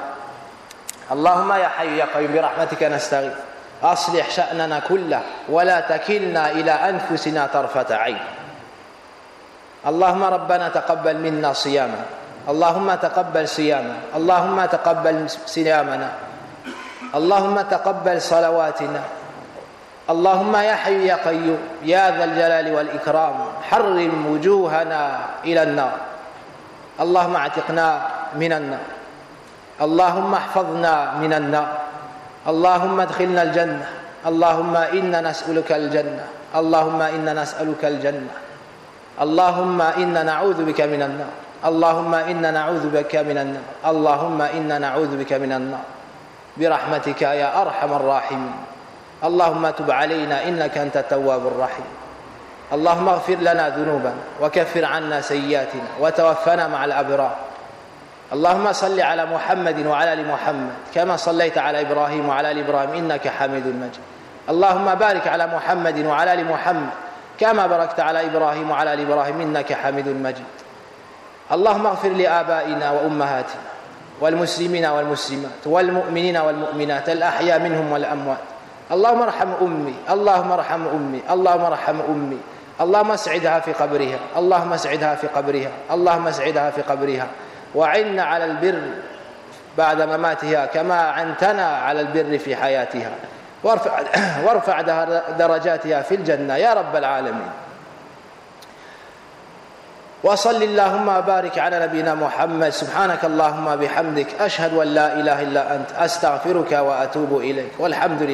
اللهم يا حي يا قيوم برحمتك نستغيث أصلح شأننا كله ولا تكلنا إلى أنفسنا طرفة عين. اللهم ربنا تقبل منا صيامنا. اللهم تقبل صيامنا. اللهم تقبل صيامنا. اللهم تقبل صلواتنا. اللهم يا حي يا قيوم يا ذا الجلال والإكرام حرم وجوهنا إلى النار. اللهم اعتقنا من النار. اللهم احفظنا من النار. اللهم ادخلنا الجنة. اللهم إنا نسألك الجنة. اللهم إنا نسألك الجنة. اللهم إنا نعوذ بك من النار. اللهم إنا نعوذ بك من النار. اللهم إنا نعوذ بك من النار برحمتك يا أرحم الراحمين. اللهم تب علينا إنك أنت التواب الرحيم. اللهم اغفر لنا ذنوبنا وكفر عنا سيئاتنا وتوفنا مع الأبرار. اللهم صل على محمد وعلى آل محمد كما صليت على إبراهيم وعلى آل إبراهيم إنك حميد مجيد. اللهم بارك على محمد وعلى آل محمد كما باركت على إبراهيم وعلى آل إبراهيم إنك حميد مجيد. اللهم اغفر لآبائنا وأمهاتنا والمسلمين والمسلمات والمؤمنين والمؤمنات الأحياء منهم والأموات. اللهم ارحم أمي. اللهم ارحم أمي. اللهم ارحم أمي. اللهم اسعدها في قبرها. اللهم اسعدها في قبرها. اللهم اسعدها في قبرها وعنا على البر بعد مماتها كما عنتنا على البر في حياتها وارفع درجاتها في الجنة يا رب العالمين. وصل اللهم وبارك على نبينا محمد سبحانك اللهم بحمدك أشهد أن لا إله إلا أنت أستغفرك وأتوب إليك والحمد لله